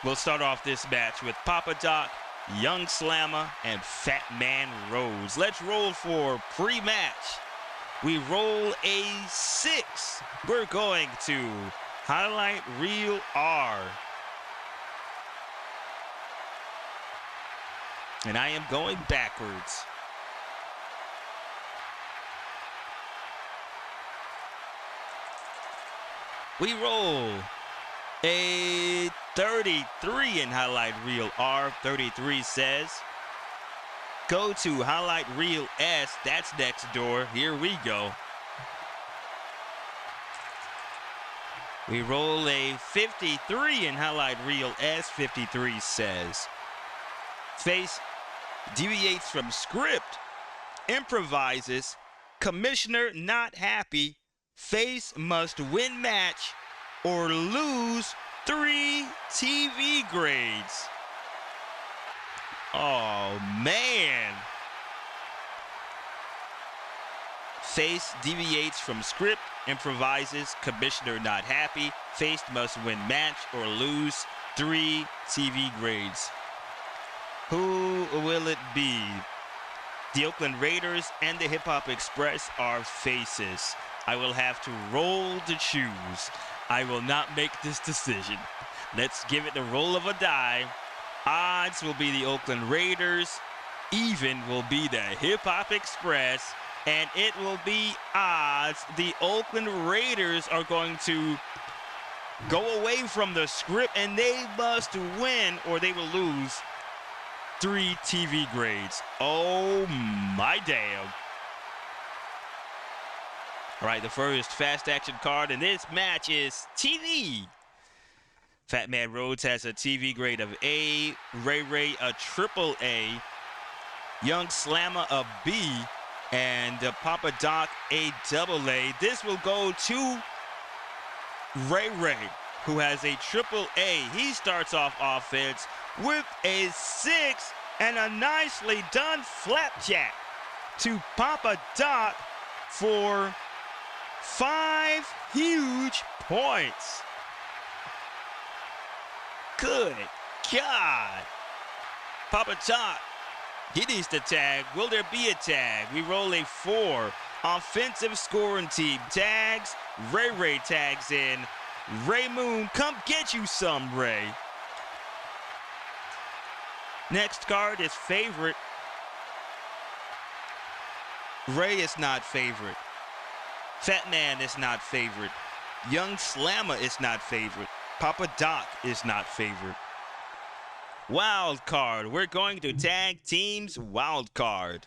will start off this match with Papa Doc, Young Slammer, and Fatman Rose. Let's roll for pre-match. We roll a 6. We're going to highlight reel R. And I am going backwards. We roll a 33 in highlight reel R. 33 says, go to highlight reel S. That's next door. Here we go. We roll a 53 in highlight reel S. 53 says, face deviates from script, improvises, commissioner not happy, face must win match or lose 3 TV grades. Oh, man. Face deviates from script, improvises, commissioner not happy, face must win match or lose 3 TV grades. Who will it be? The Oakland Raiders and the Hip Hop Express are faces. I will have to roll to choose. I will not make this decision. Let's give it the roll of a die. Odds will be the Oakland Raiders. Even will be the Hip Hop Express. And it will be odds. The Oakland Raiders are going to go away from the script and they must win or they will lose 3 TV grades. Oh my damn. All right, the first fast action card in this match is TV. Fatman Rhodes has a TV grade of A, Ray a triple A, Young Slammer a B, and Papa Doc a double A. This will go to Ray Ray, who has a triple A. He starts off offense with a 6 and a nicely done flapjack to Papa Doc for 5 huge points. Good God. Papa Doc, he needs to tag. Will there be a tag? We roll a 4. Offensive scoring team tags. Ray Ray tags in. Ray Moon, come get you some, Ray. Next card is favorite. Ray is not favorite. Fatman is not favorite. Young Slammer is not favorite. Papa Doc is not favorite. Wild card. We're going to tag teams wild card.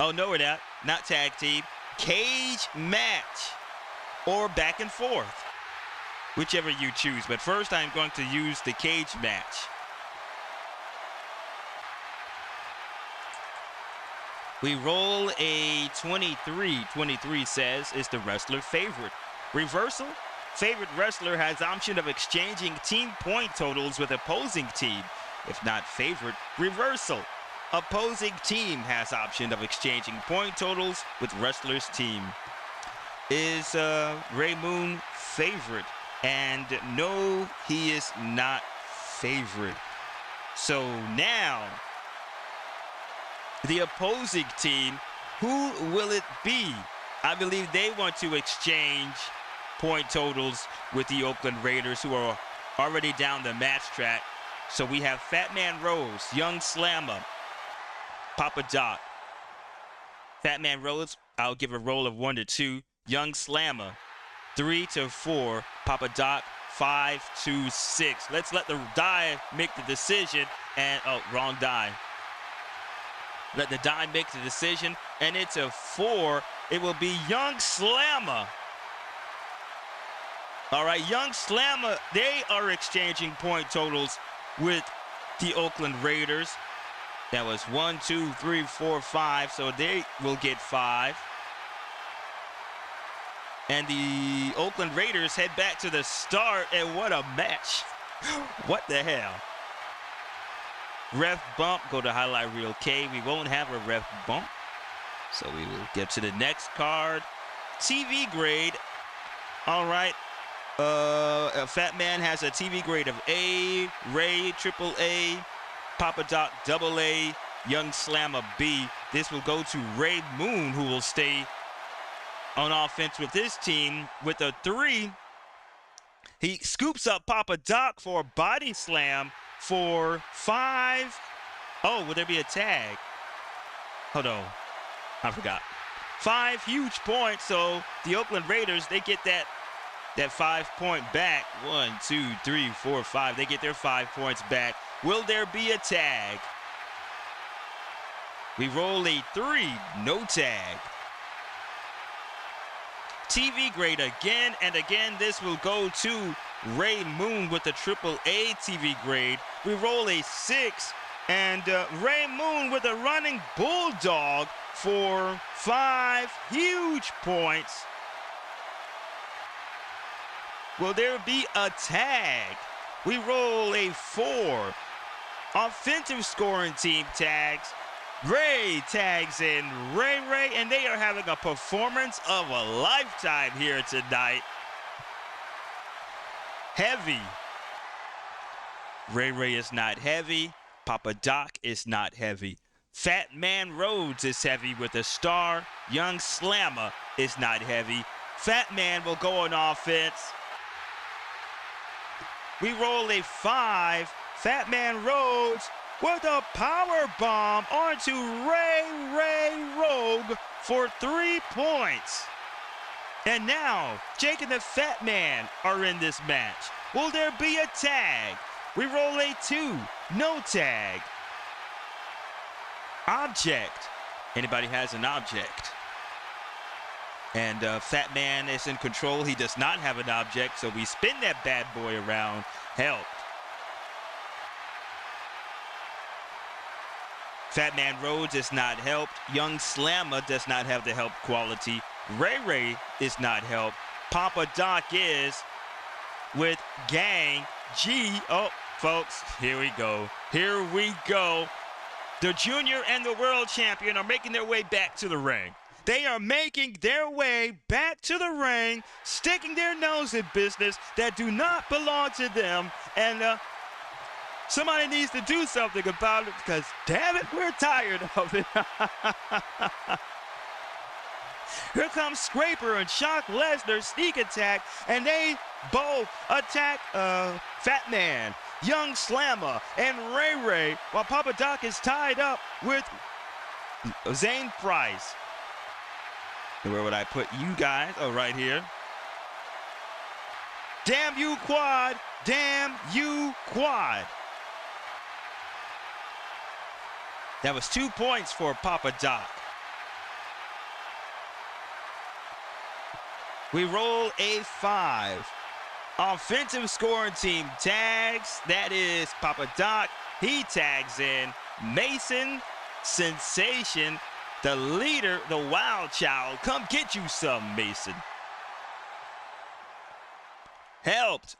Oh, no, we're not. Not tag team. Cage match. Or back and forth. Whichever you choose. But first, I'm going to use the cage match. We roll a 23. 23 says is the wrestler favorite. Reversal. Favorite wrestler has option of exchanging team point totals with opposing team. If not favorite, reversal. Opposing team has option of exchanging point totals with wrestler's team. Is Ray Moon favorite? And no, he is not favorite. So now, the opposing team, who will it be? I believe they want to exchange point totals with the Oakland Raiders, who are already down the match track. So we have Fatman Rose, Young Slammer, Papa Doc. Fatman Rose, I'll give a roll of 1 to 2. Young Slammer, 3 to 4. Papa Doc, 5 to 6. Let's let the die make the decision. And, oh, wrong die. Let the die make the decision. And it's a 4. It will be Young Slammer. All right, Young Slammer, they are exchanging point totals with the Oakland Raiders. That was 1, 2, 3, 4, 5. So they will get 5. And the Oakland Raiders head back to the start, and what a match. What the hell? Ref bump, go to highlight reel K. We won't have a ref bump. So we will get to the next card. TV grade. All right. Fatman has a TV grade of A. Ray, triple A. Papa Doc, double A. Young Slammer, B. This will go to Ray Moon, who will stay on offense with his team with a 3. He scoops up Papa Doc for a body slam for 5. Oh, will there be a tag? Hold on. I forgot. 5 huge points. So the Oakland Raiders, they get that 5-point back. 1, 2, 3, 4, 5. They get their 5 points back. Will there be a tag? We roll a 3. No tag. TV grade again and again. This will go to Ray Moon with a triple A TV grade. We roll a 6. And Ray Moon with a running bulldog for 5 huge points. Will there be a tag? We roll a 4. Offensive scoring team tags. Ray tags in Ray Ray, and they are having a performance of a lifetime here tonight. Heavy. Ray Ray is not heavy. Papa Doc is not heavy. Fatman Rhodes is heavy with a star. Young Slammer is not heavy. Fatman will go on offense. We roll a 5. Fatman Rhodes with a power bomb onto Ray Rogue for 3 points. And now, Jake and the Fat Man are in this match. Will there be a tag? We roll a 2. No tag. Object. Anybody has an object. And Fat Man is in control. He does not have an object, so we spin that bad boy around. Helped. Fatman Rhodes is not helped. Young Slammer does not have the help quality. Ray Ray is not helped. Papa Doc is with Gang G. Oh, folks, here we go. Here we go. The junior and the world champion are making their way back to the ring. They are making their way back to the ring, sticking their nose in business that do not belong to them. And somebody needs to do something about it because, damn it, we're tired of it. Here comes SKRAPER and Shock Lesnar sneak attack, and they both attack PHATMAN, Young Slammer, and Ray, while Papa Doc is tied up with Zane Price. Where would I put you guys? Oh, right here. Damn you, Quad. Damn you, Quad. That was 2 points for Papa Doc. We roll a 5. Offensive scoring team tags. That is Papa Doc. He tags in Mason Sensation, the leader, the wild child. Come get you some, Mason. Helped.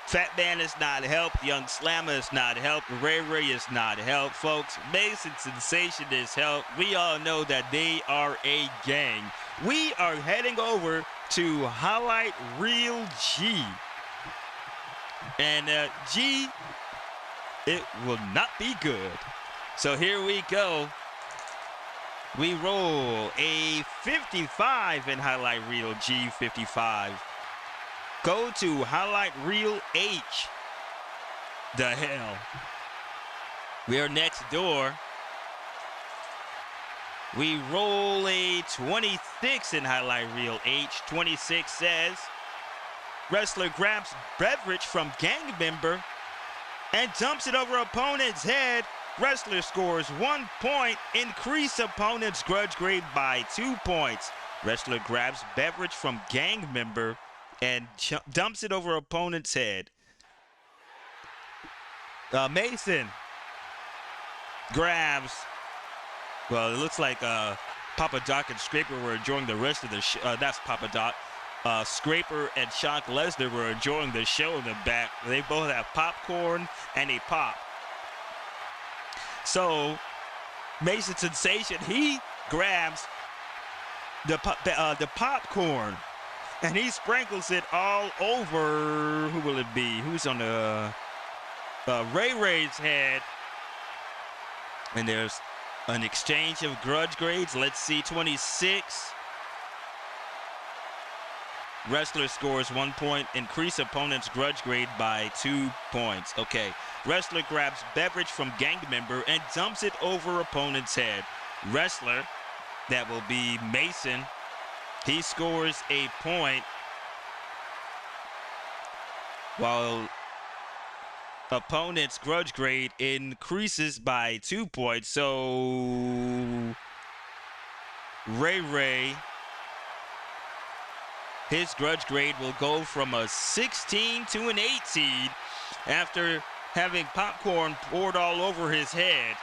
PHATMAN is not helped. Young Slammer is not helped. Ray is not helped, folks. Mason Sensation is helped. We all know that they are a gang. We are heading over to Highlight Reel G. And G, it will not be good. So here we go. We roll a 55 in Highlight Reel G, 55. Go to Highlight Reel H. The hell. We are next door. We roll a 26 in Highlight Reel H. 26 says, wrestler grabs beverage from gang member and dumps it over opponent's head. Wrestler scores 1 point, increase opponent's grudge grade by 2 points. Wrestler grabs beverage from gang member and dumps it over opponent's head. Mason grabs, well, it looks like Papa Doc and SKRAPER were enjoying the rest of the show. That's Papa Doc. SKRAPER and Shock Lesnar were enjoying the show in the back. They both have popcorn and a pop. So Mason Sensation, he grabs the popcorn and he sprinkles it all over. Who will it be? Who's on the Ray's head? And there's an exchange of grudge grades. Let's see, 26. Wrestler scores 1 point, increase opponent's grudge grade by 2 points. Okay. Wrestler grabs beverage from gang member and dumps it over opponent's head. Wrestler, that will be Mason, he scores a point, while opponent's grudge grade increases by 2 points. So Ray, his grudge grade will go from a 16 to an 18 after having popcorn poured all over his head.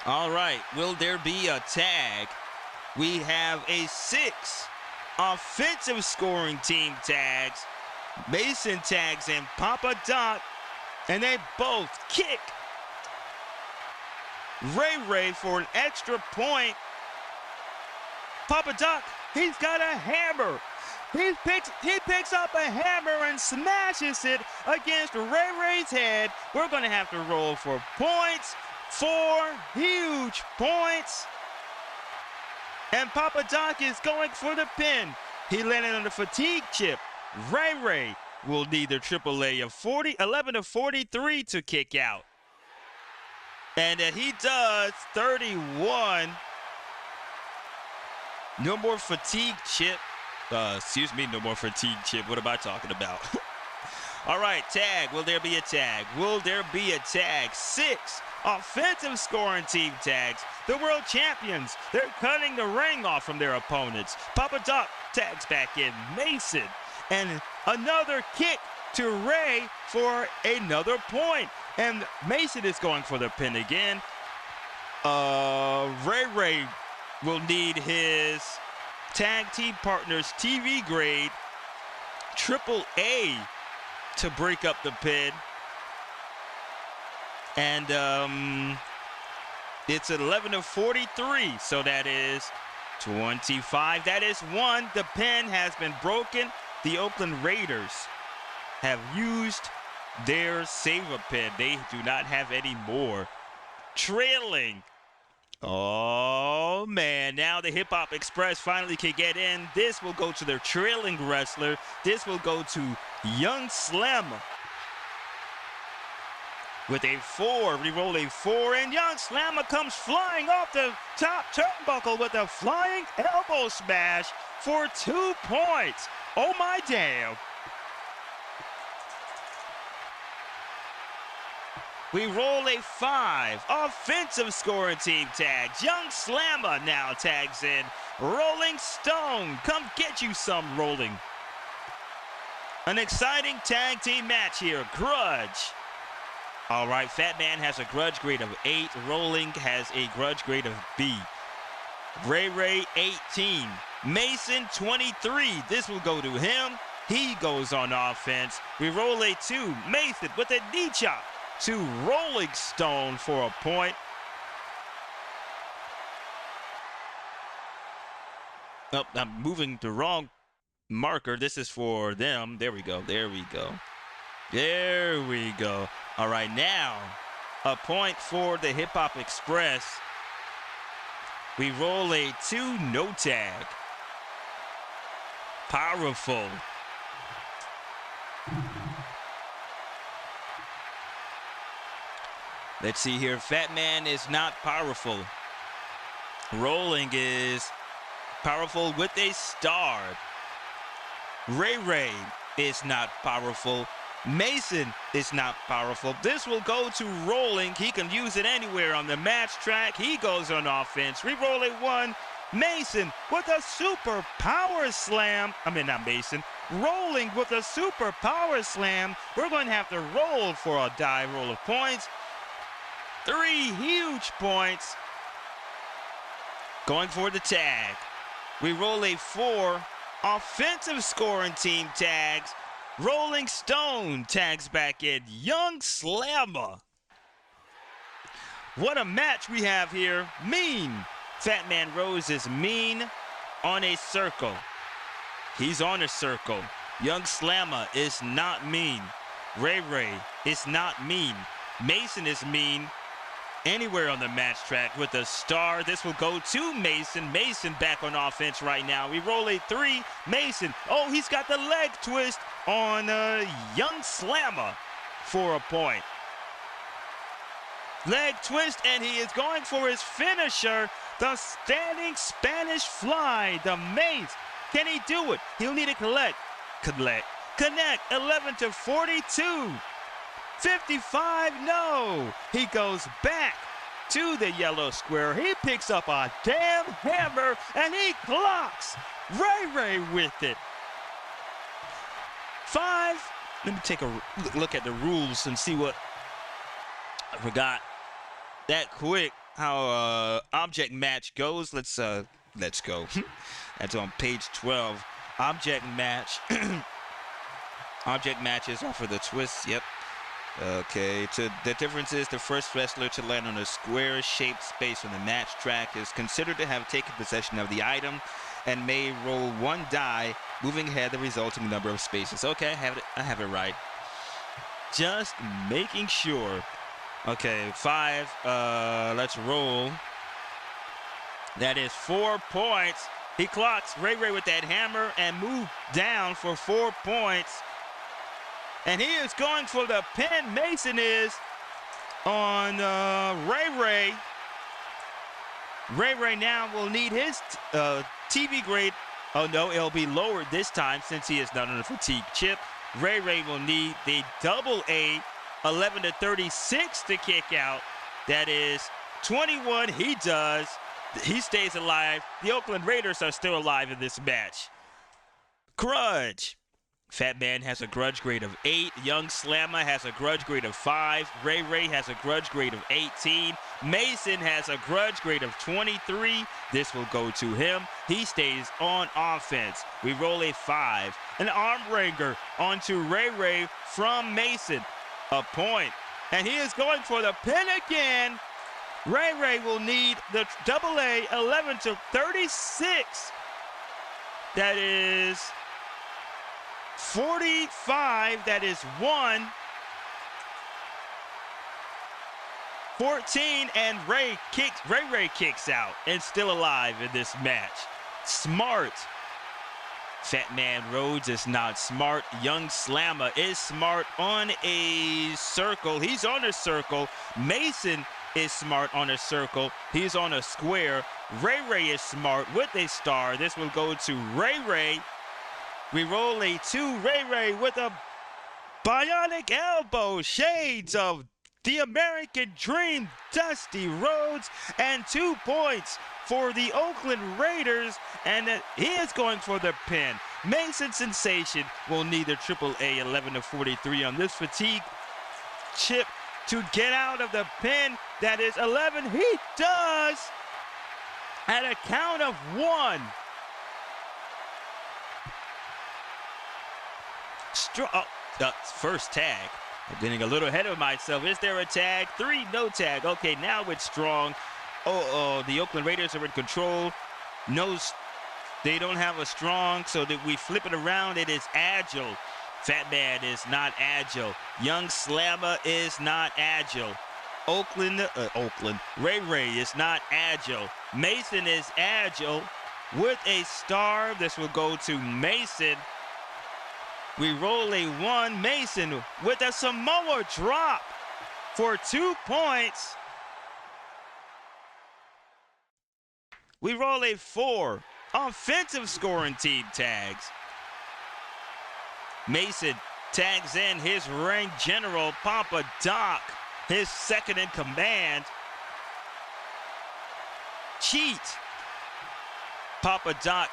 All right, will there be a tag? We have a 6 offensive scoring team tags. Mason tags in Papa Doc, and they both kick Ray for an extra point. Papa Doc, he's got a hammer. He picks up a hammer and smashes it against Ray's head. We're going to have to roll for points. 4 huge points. And Papa Doc is going for the pin. He landed on the fatigue chip. Ray will need the AAA of 11 of 43 to kick out. And he does 31. No more fatigue chip. Excuse me, no more fatigue chip. What am I talking about? All right, tag. Will there be a tag? Will there be a tag? 6 offensive scoring team tags. The world champions, they're cutting the ring off from their opponents. Papa Doc tags back in Mason. And another kick to Ray for another point. And Mason is going for the pin again. Ray will need his tag team partner's TV grade AAA to break up the pin. And it's 11-43, so that is 25. That is one. The pin has been broken. The Oakland Raiders have used their save-a-pin. They do not have any more. Trailing. Oh, man. Now the Hip Hop Express finally can get in. This will go to their trailing wrestler. This will go to Young Slammer. With a 4, we roll a 4, and Young Slammer comes flying off the top turnbuckle with a flying elbow smash for 2 points. Oh, my damn. We roll a 5, offensive scoring team tags. Young Slammer now tags in. Rolling Stone, come get you some rolling. An exciting tag team match here, Grudge. All right, Fatman has a grudge grade of 8. Rolling has a grudge grade of B. Ray 18. Mason 23. This will go to him. He goes on offense. We roll a 2. Mason with a knee chop to Rolling Stone for a point. Oh, I'm moving the wrong marker. This is for them. There we go. There we go. There we go. All right, now a point for the Hip Hop Express. We roll a 2, no tag. Powerful. Let's see here. Fatman is not powerful. Rolling is powerful with a star. Ray is not powerful. Mason is not powerful. This will go to Rolling. He can use it anywhere on the match track. He goes on offense. We roll a 1. Mason with a super power slam. I mean, not Mason. Rolling with a super power slam. We're going to have to roll for a die roll of points. 3 huge points. Going for the tag. We roll a 4. Offensive scoring team tags. Rolling Stone tags back in. Young Slammer. What a match we have here. Mean. Fatman Rose is mean on a circle. He's on a circle. Young Slammer is not mean. Ray is not mean. Mason is mean. Anywhere on the match track with a star. This will go to Mason. Mason back on offense right now. We roll a 3. Mason. Oh, he's got the leg twist on Young Slammer for a point. Leg twist, and he is going for his finisher, the standing Spanish fly, the mace. Can he do it? He'll need to connect. 11-42. 55, no. He goes back to the yellow square. He picks up a damn hammer, and he clocks Ray with it. 5. Let me take a look at the rules and see what I forgot that quick how object match goes. Let's go. That's on page 12. Object match. Object matches are for the twists. Yep. Okay, the difference is the first wrestler to land on a square-shaped space on the match track is considered to have taken possession of the item and may roll 1 die, moving ahead the resulting number of spaces. Okay, I have it right. Just making sure. Okay, 5. Let's roll. That is 4 points. He clocks Ray with that hammer and moved down for 4 points. And he is going for the pin. Mason is on Ray. Ray now will need his TV grade. Oh, no, it'll be lowered this time since he is not on a fatigue chip. Ray will need the double A, 11-36 to kick out. That is 21. He does. He stays alive. The Oakland Raiders are still alive in this match. Grudge. Fatman has a grudge grade of 8. Young Slammer has a grudge grade of 5. Ray Ray has a grudge grade of 18. Mason has a grudge grade of 23. This will go to him. He stays on offense. We roll a 5. An arm wringer onto Ray Ray from Mason. A point. And he is going for the pin again. Ray Ray will need the AA 11 to 36. That is 45, that is 1. 14, and Ray Ray kicks out and still alive in this match. Smart. Fatman Rhodes is not smart. Young Slammer is smart on a circle. He's on a circle. Mason is smart on a circle. He's on a square. Ray Ray is smart with a star. This will go to Ray Ray. We roll a 2. Ray Ray with a bionic elbow. Shades of the American Dream, Dusty Rhodes, and 2 points for the Oakland Raiders, and he is going for the pin. Mason Sensation will need the AAA 11 to 43 on this fatigue chip to get out of the pin. That is 11. He does at a count of 1. First tag. I'm getting a little ahead of myself. Is there a tag? 3, no tag. Okay, now it's strong. The Oakland Raiders are in control. No, they don't have a strong, so that we flip it around. It is agile. Fatman is not agile. Young Slammer is not agile. Ray Ray is not agile. Mason is agile with a star. This will go to Mason. We roll a 1. Mason with a Samoa drop for 2 points. We roll a 4. Offensive scoring team tags. Mason tags in his ring general, Papa Doc, his second in command. Cheat. Papa Doc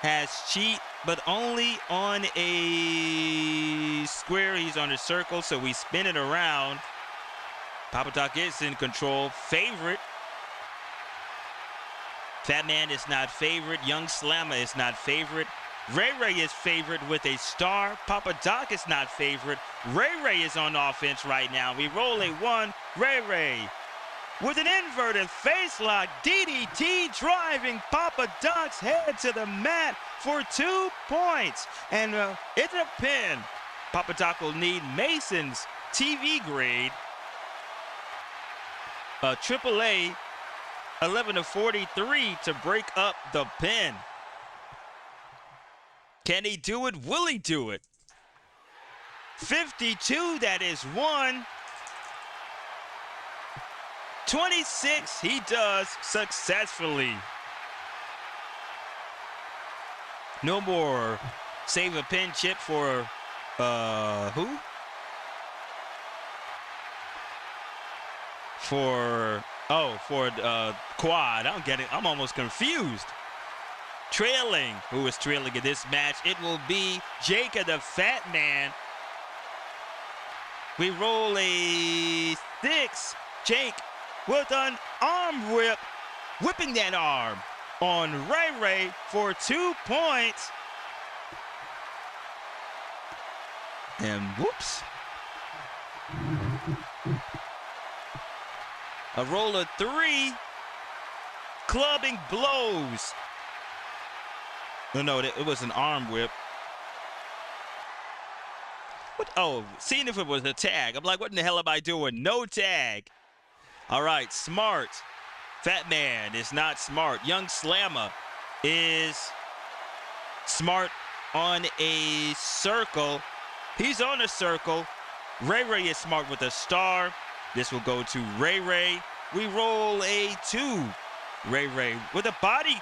has cheat, but only on a square. He's on a circle, so we spin it around. Papa Doc is in control. Favorite. Fatman is not favorite. Young Slammer is not favorite. Ray Ray is favorite with a star. Papa Doc is not favorite. Ray Ray is on offense right now. We roll a 1. Ray Ray with an inverted face lock. DDT driving Papa Doc's head to the mat for 2 points. And it's a pin. Papa Doc will need Mason's TV grade. AAA 11 to 43 to break up the pin. Can he do it? Will he do it? 52, that is 1. 26, he does successfully. No more save a pin chip for, who? For Quad. I'm almost confused. Trailing. Who is trailing in this match? It will be Jacob the Fat Man. We roll a 6. Jake with an arm whip, whipping that arm on Ray Ray for 2 points. And whoops. A roll of 3. Clubbing blows. No, it was an arm whip. What? Oh, seeing if it was a tag. I'm like, what in the hell am I doing? No tag. All right, smart. Fatman is not smart. Young Slammer is smart on a circle. He's on a circle. Ray Ray is smart with a star. This will go to Ray Ray. We roll a 2. Ray Ray with a body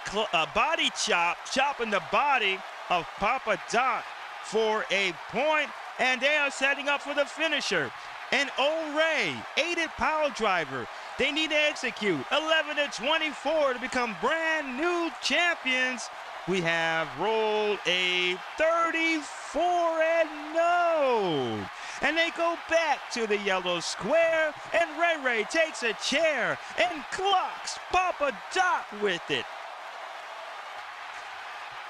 chop, chopping the body of Papa Doc for a point, and they are setting up for the finisher. And O-Ray, aided power driver. They need to execute 11 to 24 to become brand new champions we have rolled a 34-0. And they go back to the yellow square, and Ray takes a chair and clocks Papa Doc with it.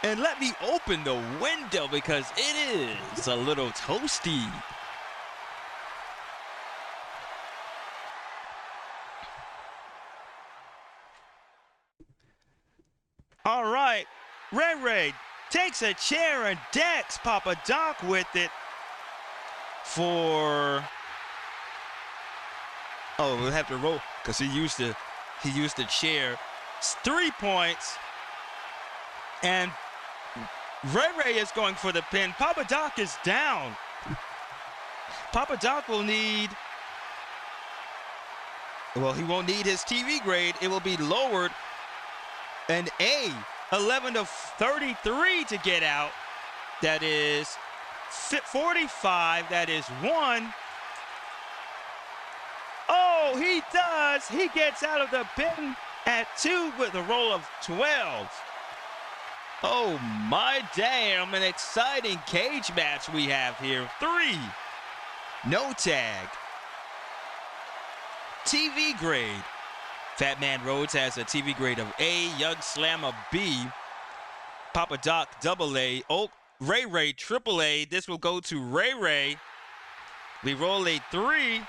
And let me open the window because it is a little toasty. All right, Ray takes a chair and decks Papa Doc with it for, oh, we'll have to roll because he used the chair. It's 3 points, and Ray is going for the pin. Papa Doc is down. Papa Doc will need, well, he won't need his TV grade. It will be lowered. An A, 11-33 to get out. That is 45. That is 1. Oh, he does. He gets out of the pin at 2 with a roll of 12. Oh, my damn. An exciting cage match we have here. 3. No tag. TV grade. Fatman Rhodes has a TV grade of A, Young Slam a B, Papa Doc AA, Ray AAA. This will go to Ray. We roll a 3.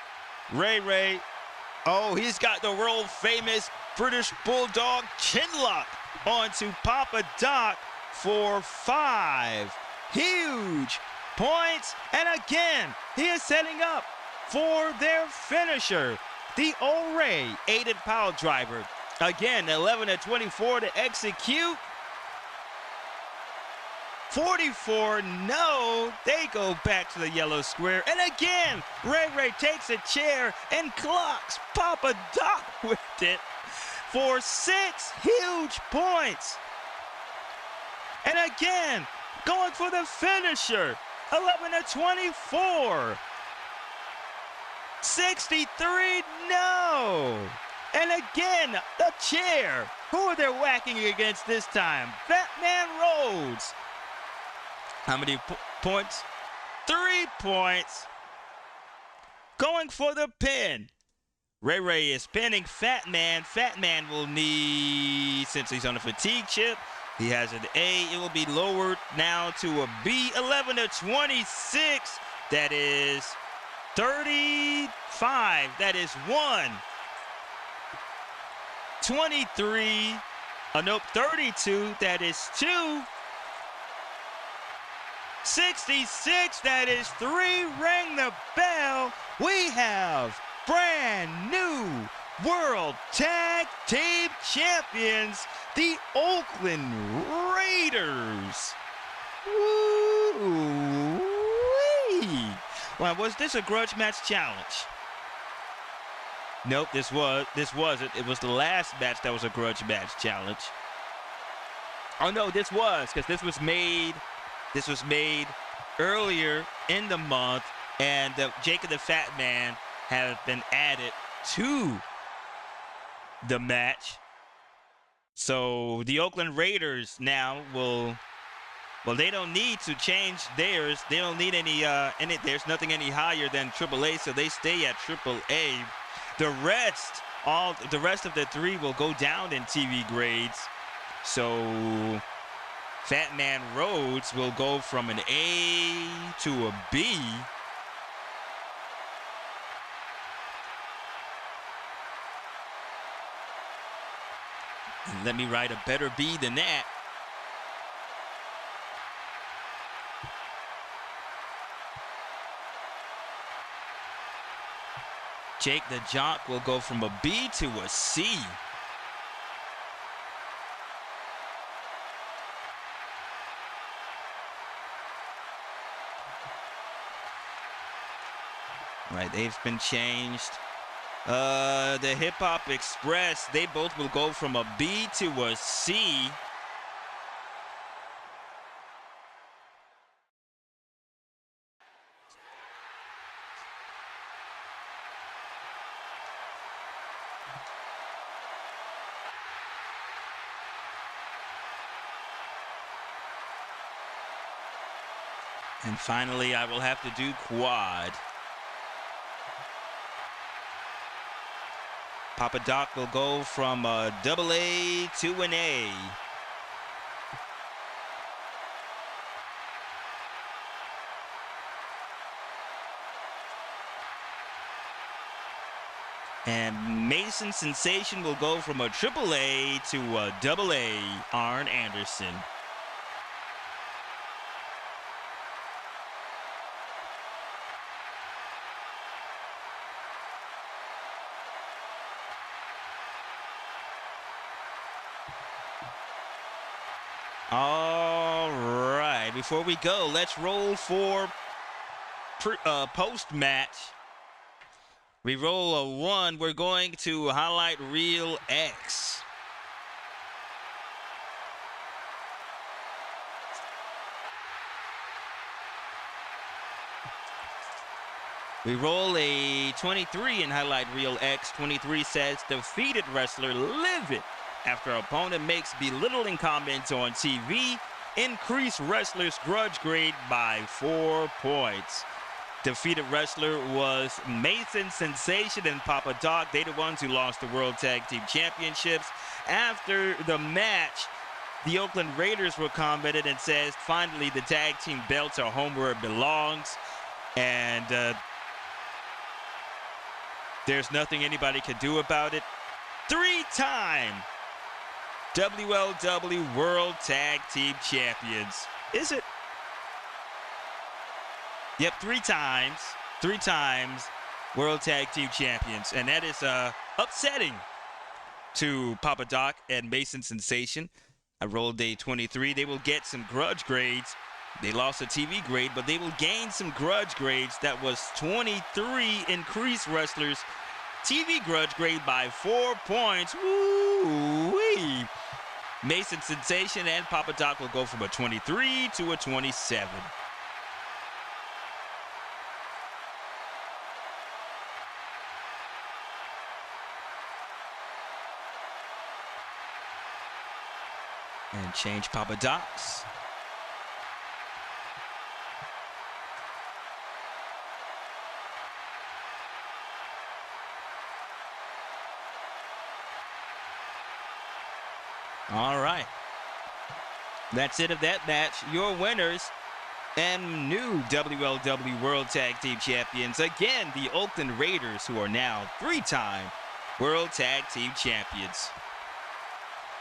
Ray. Oh, he's got the world famous British Bulldog chinlock onto Papa Doc for 5. Huge points. And again, he is setting up for their finisher. The O-Ray aided power driver. Again, 11-24 to execute. 44, no. They go back to the yellow square. And again, Ray takes a chair and clocks Papa Doc with it for 6 huge points. And again, going for the finisher. 11-24. 63, no. And again, the chair. Who are they whacking against this time? Fatman Rhodes. How many points? 3 points. Going for the pin. Ray is pinning Fatman. Fatman will need, since he's on a fatigue chip, he has an A. It will be lowered now to a B. 11-26. That is 35, that is 1. 23, nope, 32, that is 2. 66, that is 3. Ring the bell. We have brand new World Tag Team Champions, the Oakland Raiders. Woo-wee. Well, was this a grudge match challenge? Nope, this wasn't. It was the last match that was a grudge match challenge. Oh no, this was, because this was made earlier in the month, and Jake and the Fat Man have been added to the match. So the Oakland Raiders now will, well, they don't need to change theirs. They don't need any, there's nothing any higher than AAA, so they stay at AAA. The rest of the 3 will go down in TV grades. So Fatman Rhodes will go from an A to a B. And let me write a better B than that. Jake the Jock will go from a B to a C. Right, they've been changed. The Hip Hop Express, they both will go from a B to a C. And finally, I will have to do quad. Papa Doc will go from a AA to an A. And Mason Sensation will go from a AAA to a AA, Arn Anderson. All right, before we go, let's roll for post-match. We roll a 1. We're going to highlight reel X. We roll a 23 in highlight reel X. 23 says defeated wrestler livid after opponent makes belittling comments on TV. Increase wrestler's grudge grade by 4 points. Defeated wrestler was Mason Sensation and Papa Doc. They the ones who lost the World Tag Team Championships. After the match, the Oakland Raiders were commented and says, finally, the tag team belts are home where it belongs. And there's nothing anybody can do about it. 3-time WLW World Tag Team Champions. Is it? Yep, 3 times. 3 times World Tag Team Champions. And that is upsetting to Papa Doc and Mason Sensation. I rolled a 23. They will get some grudge grades. They lost a TV grade, but they will gain some grudge grades. That was 23 increased wrestlers. TV grudge grade by 4 points. Woo-wee. Mason Sensation and Papa Doc will go from a 23 to a 27. And change Papa Doc's. All right. That's it of that match. Your winners and new WLW World Tag Team Champions. Again, the Oakland Raiders, who are now 3-time World Tag Team Champions.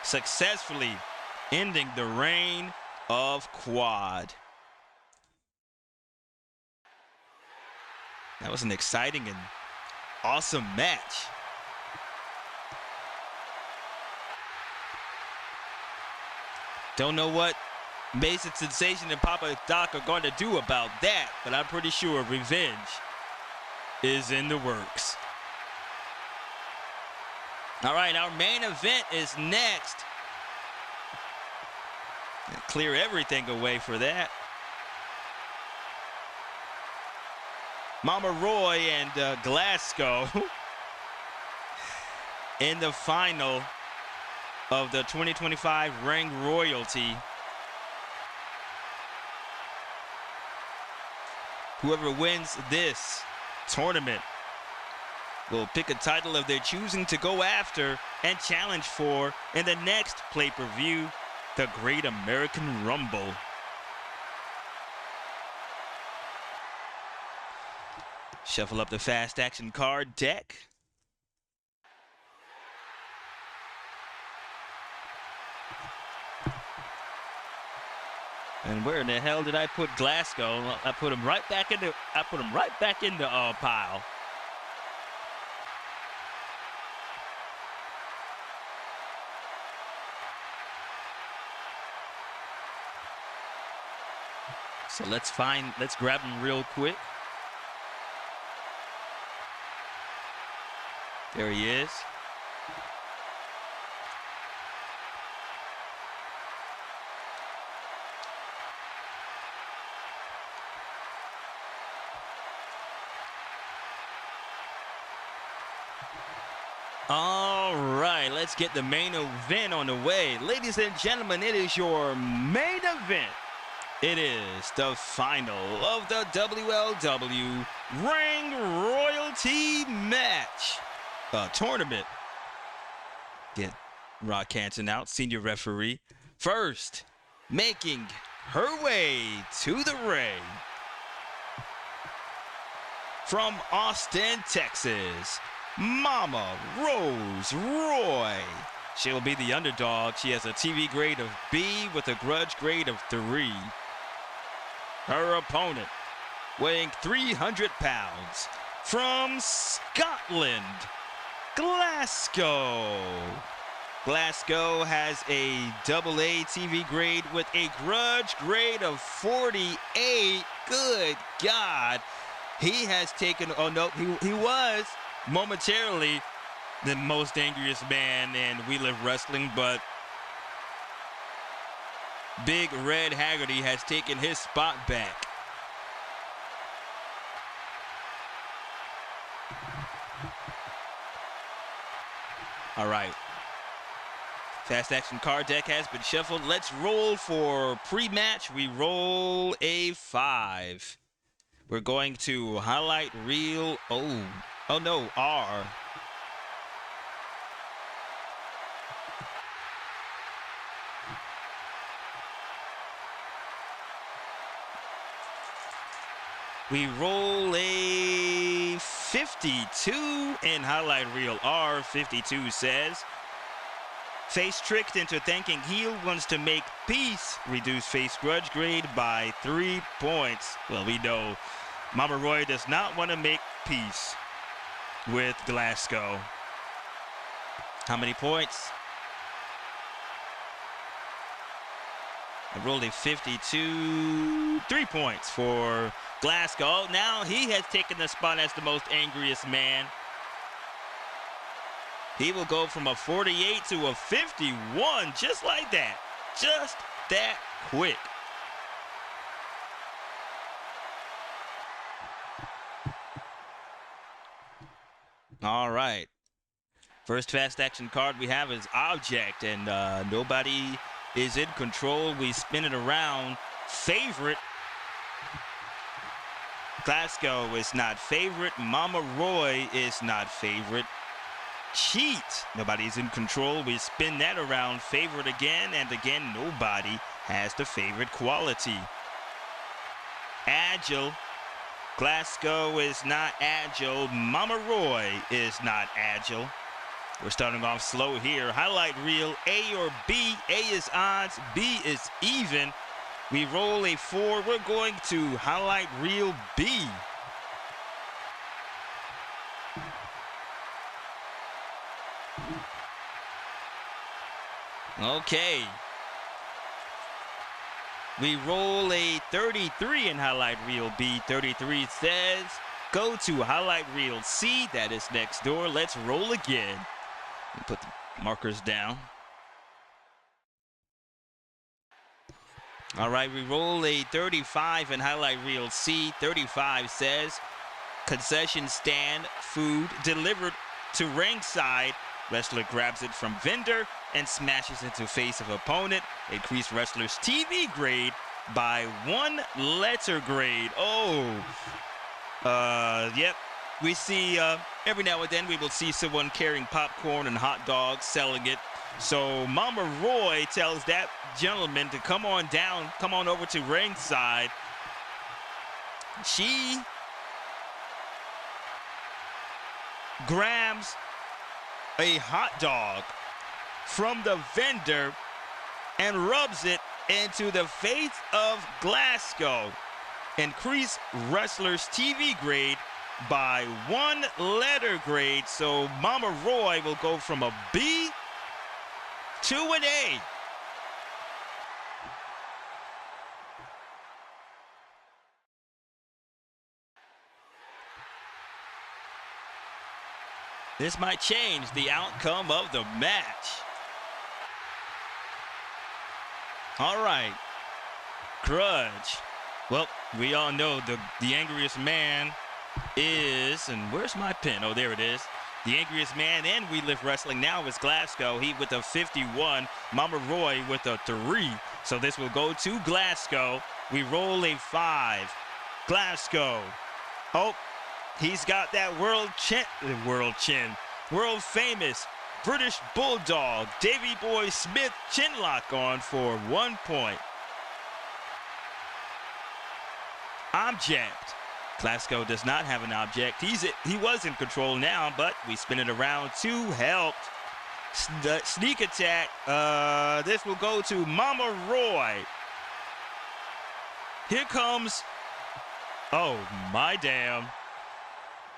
Successfully ending the reign of Quad. That was an exciting and awesome match. Don't know what Mason Sensation and Papa Doc are going to do about that, but I'm pretty sure revenge is in the works. All right, our main event is next. Clear everything away for that. Mama Roy and Glasgow in the final of the 2025 Ring Royalty. Whoever wins this tournament will pick a title of their choosing to go after and challenge for in the next pay-per-view, the Great American Rumble. Shuffle up the fast action card deck. And where in the hell did I put Glasgow? I put him right back in the pile. So let's grab him real quick. There he is. All right, let's get the main event on the way. Ladies and gentlemen, it is your main event It is the final of the WLW Ring Royalty Match tournament. Get Rod Canton out, senior referee. First, making her way to the ring from Austin, Texas, Mama Rose Roy. She'll be the underdog. She has a TV grade of B with a grudge grade of 3. Her opponent, weighing 300 pounds, from Scotland, Glasgow. Glasgow has a AA TV grade with a grudge grade of 48. Good God. He has taken, oh no, he was momentarily the most angriest man in We Live Wrestling, but Big Red Haggerty has taken his spot back. All right. Fast action card deck has been shuffled. Let's roll for pre-match. We roll a 5. We're going to highlight reel R. We roll a 52 in highlight reel R. 52 says, face tricked into thinking heel wants to make peace. Reduce face grudge grade by 3 points. Well, we know Mama Roy does not want to make peace with Glasgow. How many points? I rolled a 52. 3 points for Glasgow. Now he has taken the spot as the most angriest man. He will go from a 48 to a 51, just like that. Just that quick. All right. First fast action card we have is Object, and nobody is in control. We spin it around. Favorite. Glasgow is not favorite. Mama Roy is not favorite. Cheat. Nobody's in control. We spin that around. Favorite again, and again, nobody has the favorite quality. Agile. Glasgow is not agile. Mama Roy is not agile. We're starting off slow here. Highlight reel, A or B. A is odds, B is even. We roll a 4. We're going to highlight reel B. Okay. We roll a 33 in highlight reel B. 33 says, go to highlight reel C. That is next door. Let's roll again. Put the markers down. All right, we roll a 35 in highlight reel C. 35 says, concession stand food delivered to ringside. Wrestler grabs it from vendor and smashes into face of opponent. Increase wrestler's TV grade by 1 letter grade. Yep. We see every now and then we will see someone carrying popcorn and hot dogs, selling it. So Mama Roy tells that gentleman to come on down, come on over to ringside. She grabs a hot dog from the vendor and rubs it into the face of Glasgow. Increase wrestler's TV grade by 1 letter grade. So Mama Roy will go from a B to an A. This might change the outcome of the match. All right. Grudge. Well, we all know the angriest man is, and where's my pen? Oh, there it is. The angriest man in We Live Wrestling now is Glasgow. He with a 51. Mama Roy with a 3. So this will go to Glasgow. We roll a 5. Glasgow. Oh, he's got that world famous British Bulldog Davy Boy Smith chin lock on for 1 point. Object. Glasgow does not have an object. He was in control now, but we spin it around to help. The sneak attack. This will go to Mama Roy. Here comes. Oh my damn.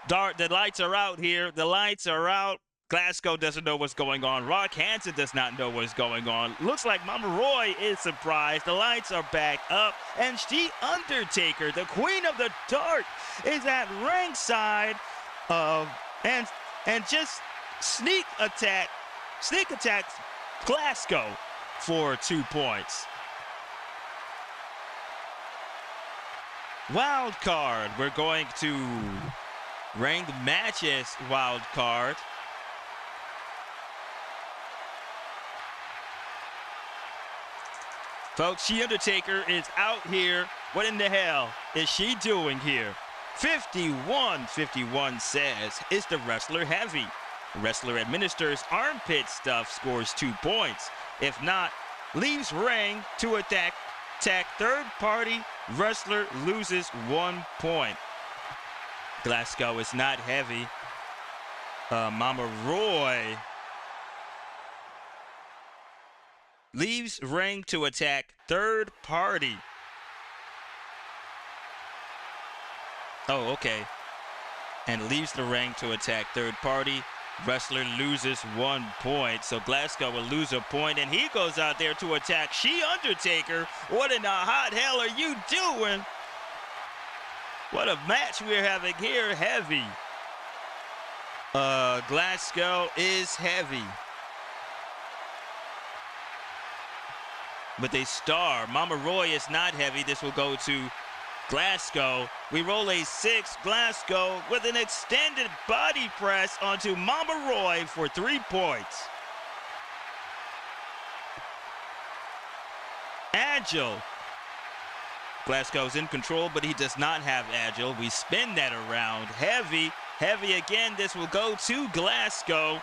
Dart, the lights are out here. The lights are out. Glasgow doesn't know what's going on. Rock Hansen does not know what's going on. Looks like Mama Roy is surprised. The lights are back up. And she, Undertaker, the queen of the Dart, is at ringside. And just sneak attacks Glasgow for 2 points. Wild card. We're going to rank matches wild card. Folks, she Undertaker is out here. What in the hell is she doing here? 51 says, is the wrestler heavy? The wrestler administers armpit stuff, scores 2 points. If not, leaves ring to attack third party. Wrestler loses 1 point. Glasgow is not heavy. Mama Roy leaves ring to attack third party. Oh, okay. And leaves the ring to attack third party. Wrestler loses 1 point. So Glasgow will lose a point, and he goes out there to attack She Undertaker. What in the hot hell are you doing? What a match we're having here. Heavy. Glasgow is heavy. But they star. Mama Roy is not heavy. This will go to Glasgow. We roll a 6. Glasgow with an extended body press onto Mama Roy for 3 points. Agile. Glasgow's in control, but he does not have agile. We spin that around. Heavy. Heavy again. This will go to Glasgow.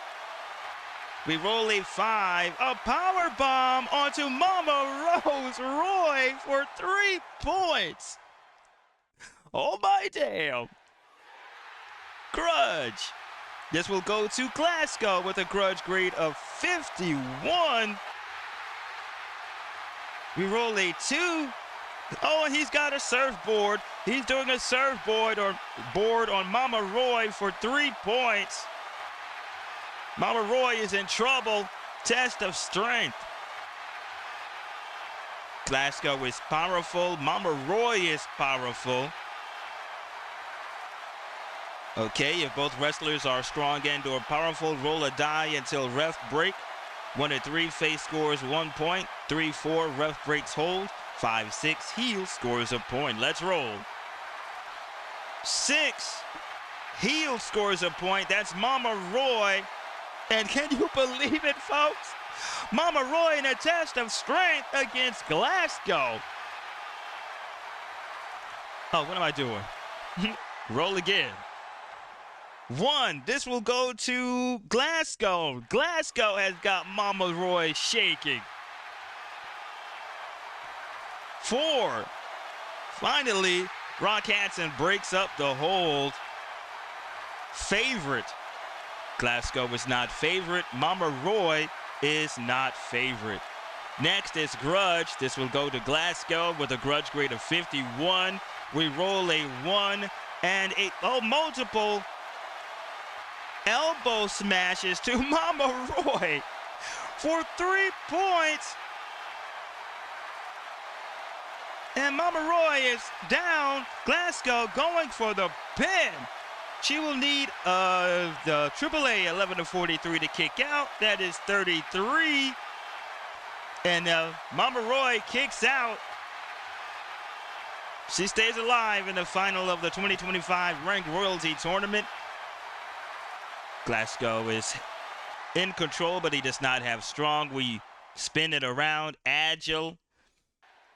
We roll a 5, a power bomb onto Mama Rose Roy for 3 points. Oh my damn. Grudge. This will go to Glasgow with a grudge grade of 51. We roll a 2. Oh, and he's got a surfboard. He's doing a surfboard or board on Mama Roy for 3 points. Mama Roy is in trouble. Test of strength. Glasgow is powerful. Mama Roy is powerful. Okay, if both wrestlers are strong and or powerful, roll a die until ref break. 1 to 3, face scores 1 point. 3, 4, ref breaks hold. 5, 6, heel scores a point. Let's roll. 6, heel scores a point. That's Mama Roy. And can you believe it, folks? Mama Roy in a test of strength against Glasgow. Oh, what am I doing? Roll again. 1. This will go to Glasgow. Glasgow has got Mama Roy shaking. 4. Finally, Rock Hansen breaks up the hold. Favorite. Glasgow is not favorite. Mama Roy is not favorite. Next is Grudge. This will go to Glasgow with a grudge grade of 51. We roll a 1 and multiple elbow smashes to Mama Roy for 3 points. And Mama Roy is down. Glasgow going for the pin. She will need the AAA 11 to 43 to kick out. That is 33. And Mama Roy kicks out. She stays alive in the final of the 2025 Ranked Royalty Tournament. Glasgow is in control, but he does not have strong. We spin it around. Agile.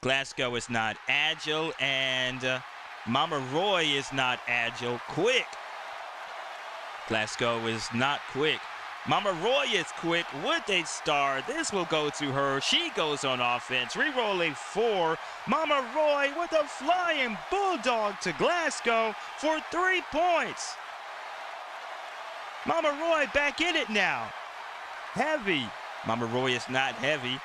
Glasgow is not agile, and Mama Roy is not agile. Quick. Glasgow is not quick. Mama Roy is quick with a star. This will go to her. She goes on offense. Rerolling 4. Mama Roy with a flying bulldog to Glasgow for 3 points. Mama Roy back in it now. Heavy. Mama Roy is not heavy.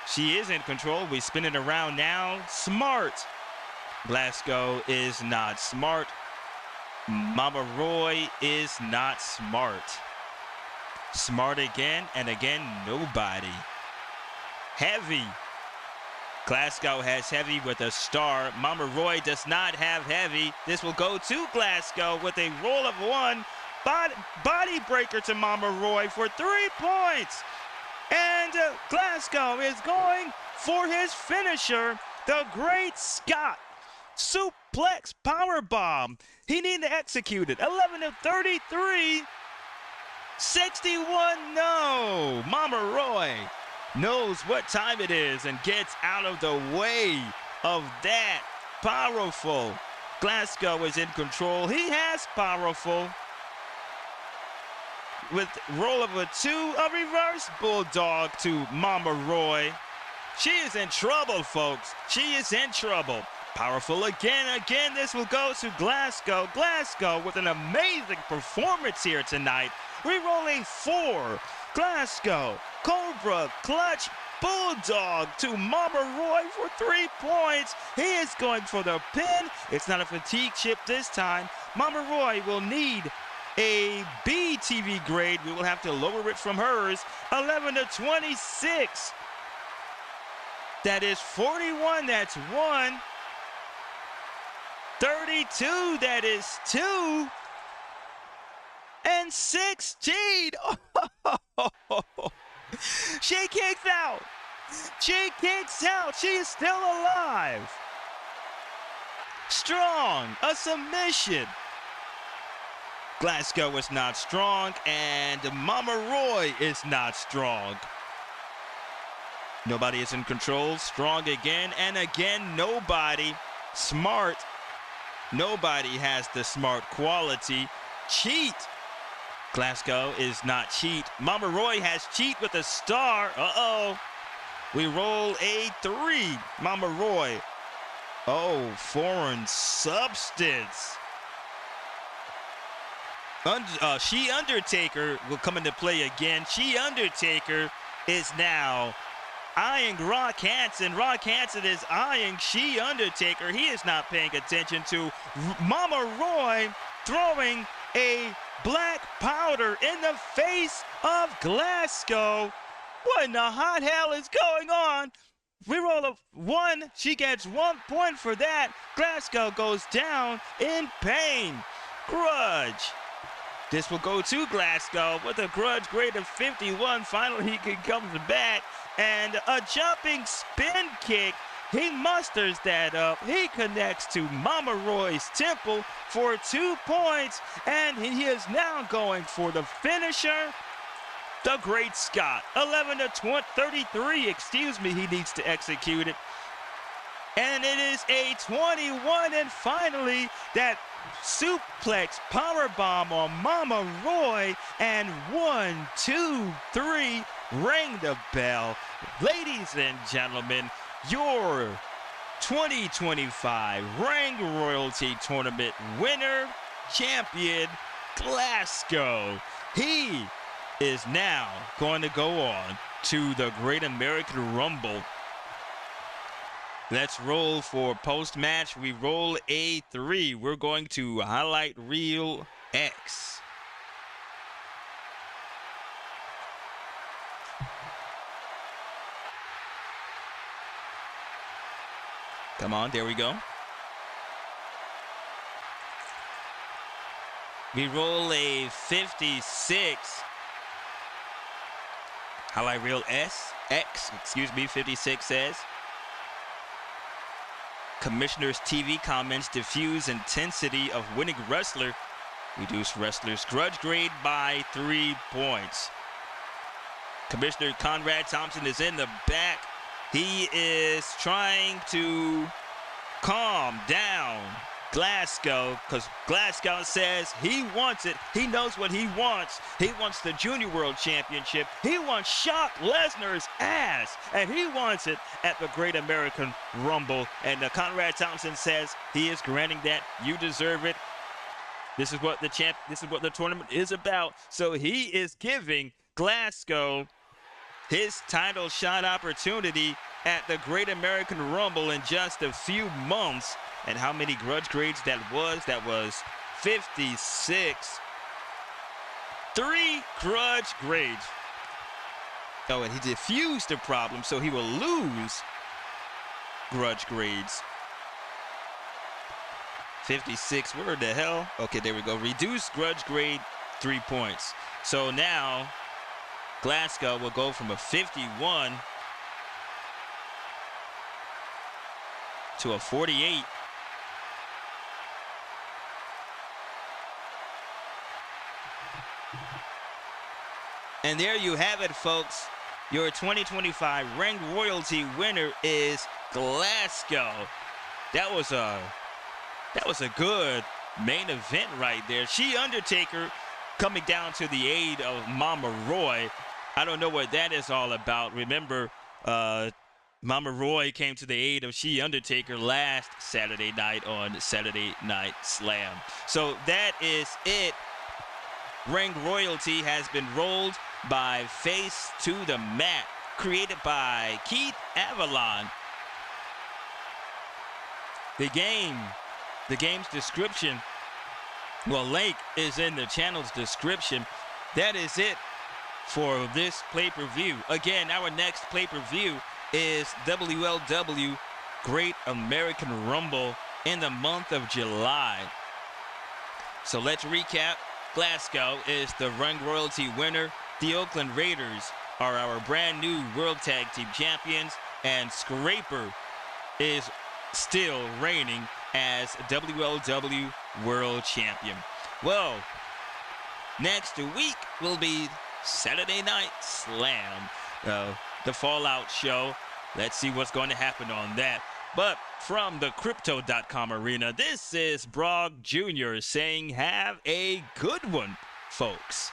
She is in control. We spin it around now. Smart. Glasgow is not smart. Mama Roy is not smart. Smart again, and again, nobody. Heavy. Glasgow has heavy with a star. Mama Roy does not have heavy. This will go to Glasgow with a roll of 1. Body breaker to Mama Roy for 3 points. And Glasgow is going for his finisher, the Great Scott Suplex Powerbomb. He needed to execute it. 11 of 33. 61, no. Mama Roy knows what time it is and gets out of the way of that. Powerful. Glasgow is in control. He has powerful. With roll of a 2, a reverse bulldog to Mama Roy. She is in trouble, folks. She is in trouble. Powerful again. This will go to Glasgow. Glasgow with an amazing performance here tonight. Rerolling 4. Glasgow. Cobra clutch bulldog to Mama Roy for 3 points. He is going for the pin. It's not a fatigue chip this time. Mama Roy will need a B TV grade. We will have to lower it from hers. 11 to 26. That is 41. That's 1. 32. That is 2. And 16. She kicks out. She kicks out. She is still alive. Strong. A submission. Glasgow is not strong, and Mama Roy is not strong. Nobody is in control. Strong again, and again, nobody. Smart. Nobody has the smart quality. Cheat. Glasgow is not cheat. Mama Roy has cheat with a star. Uh-oh. We roll a 3. Mama Roy. Oh, foreign substance. She Undertaker will come into play again. She Undertaker is now eyeing Rock Hansen. Rock Hansen is eyeing She Undertaker. He is not paying attention to Mama Roy throwing a black powder in the face of Glasgow. What in the hot hell is going on? We roll a 1. She gets 1 point for that. Glasgow goes down in pain. Grudge. This will go to Glasgow with a grudge grade of 51. Finally, he comes back. And a jumping spin kick. He musters that up. He connects to Mama Roy's temple for 2 points. And he is now going for the finisher, the Great Scott. 11 to 33, excuse me, he needs to execute it. And it is a 21, and finally, that suplex powerbomb on Mama Roy, and 1, 2, 3, ring the bell. Ladies and gentlemen, your 2025 Ring Royalty Tournament winner, champion, Glascow. He is now going to go on to the Great American Rumble. Let's roll for post-match. We roll a 3. We're going to highlight reel X. Come on, there we go. We roll a 56. Highlight reel X, excuse me, 56 says. Commissioner's TV comments diffuse intensity of winning wrestler. Reduce wrestlers' grudge grade by 3 points. Commissioner Conrad Thompson is in the back. He is trying to calm down Glasgow, because Glasgow says he wants it. He knows what he wants. He wants the Junior World Championship. He wants Shock Lesnar's ass, and he wants it at the Great American Rumble. And Conrad Thompson says he is granting that. You deserve it. This is what the tournament is about. So he is giving Glasgow his title shot opportunity at the Great American Rumble in just a few months. And how many grudge grades that was? That was 56. 3 grudge grades. Oh, and he diffused the problem, so he will lose grudge grades. 56, where the hell? Okay, there we go. Reduce grudge grade, 3 points. So now Glasgow will go from a 51 to a 48. And there you have it, folks. Your 2025 Ring Royalty winner is Glasgow. That was a good main event right there. She Undertaker coming down to the aid of Mama Roy. I don't know what that is all about. Remember, Mama Roy came to the aid of She Undertaker last Saturday night on Saturday Night Slam. So that is it. Ring Royalty has been rolled by Face to the Mat, created by Keith Avalon. The game's description, well, link is in the channel's description. That is it for this pay-per-view. Again, our next pay-per-view is WLW Great American Rumble in the month of July. So let's recap. Glasgow is the Ring Royalty winner. The Oakland Raiders are our brand new World Tag Team Champions, and SKRAPER is still reigning as WLW World Champion. Well, next week will be Saturday Night Slam, the Fallout show. Let's see what's going to happen on that. But from the Crypto.com arena, this is Brog Jr. saying have a good one, folks.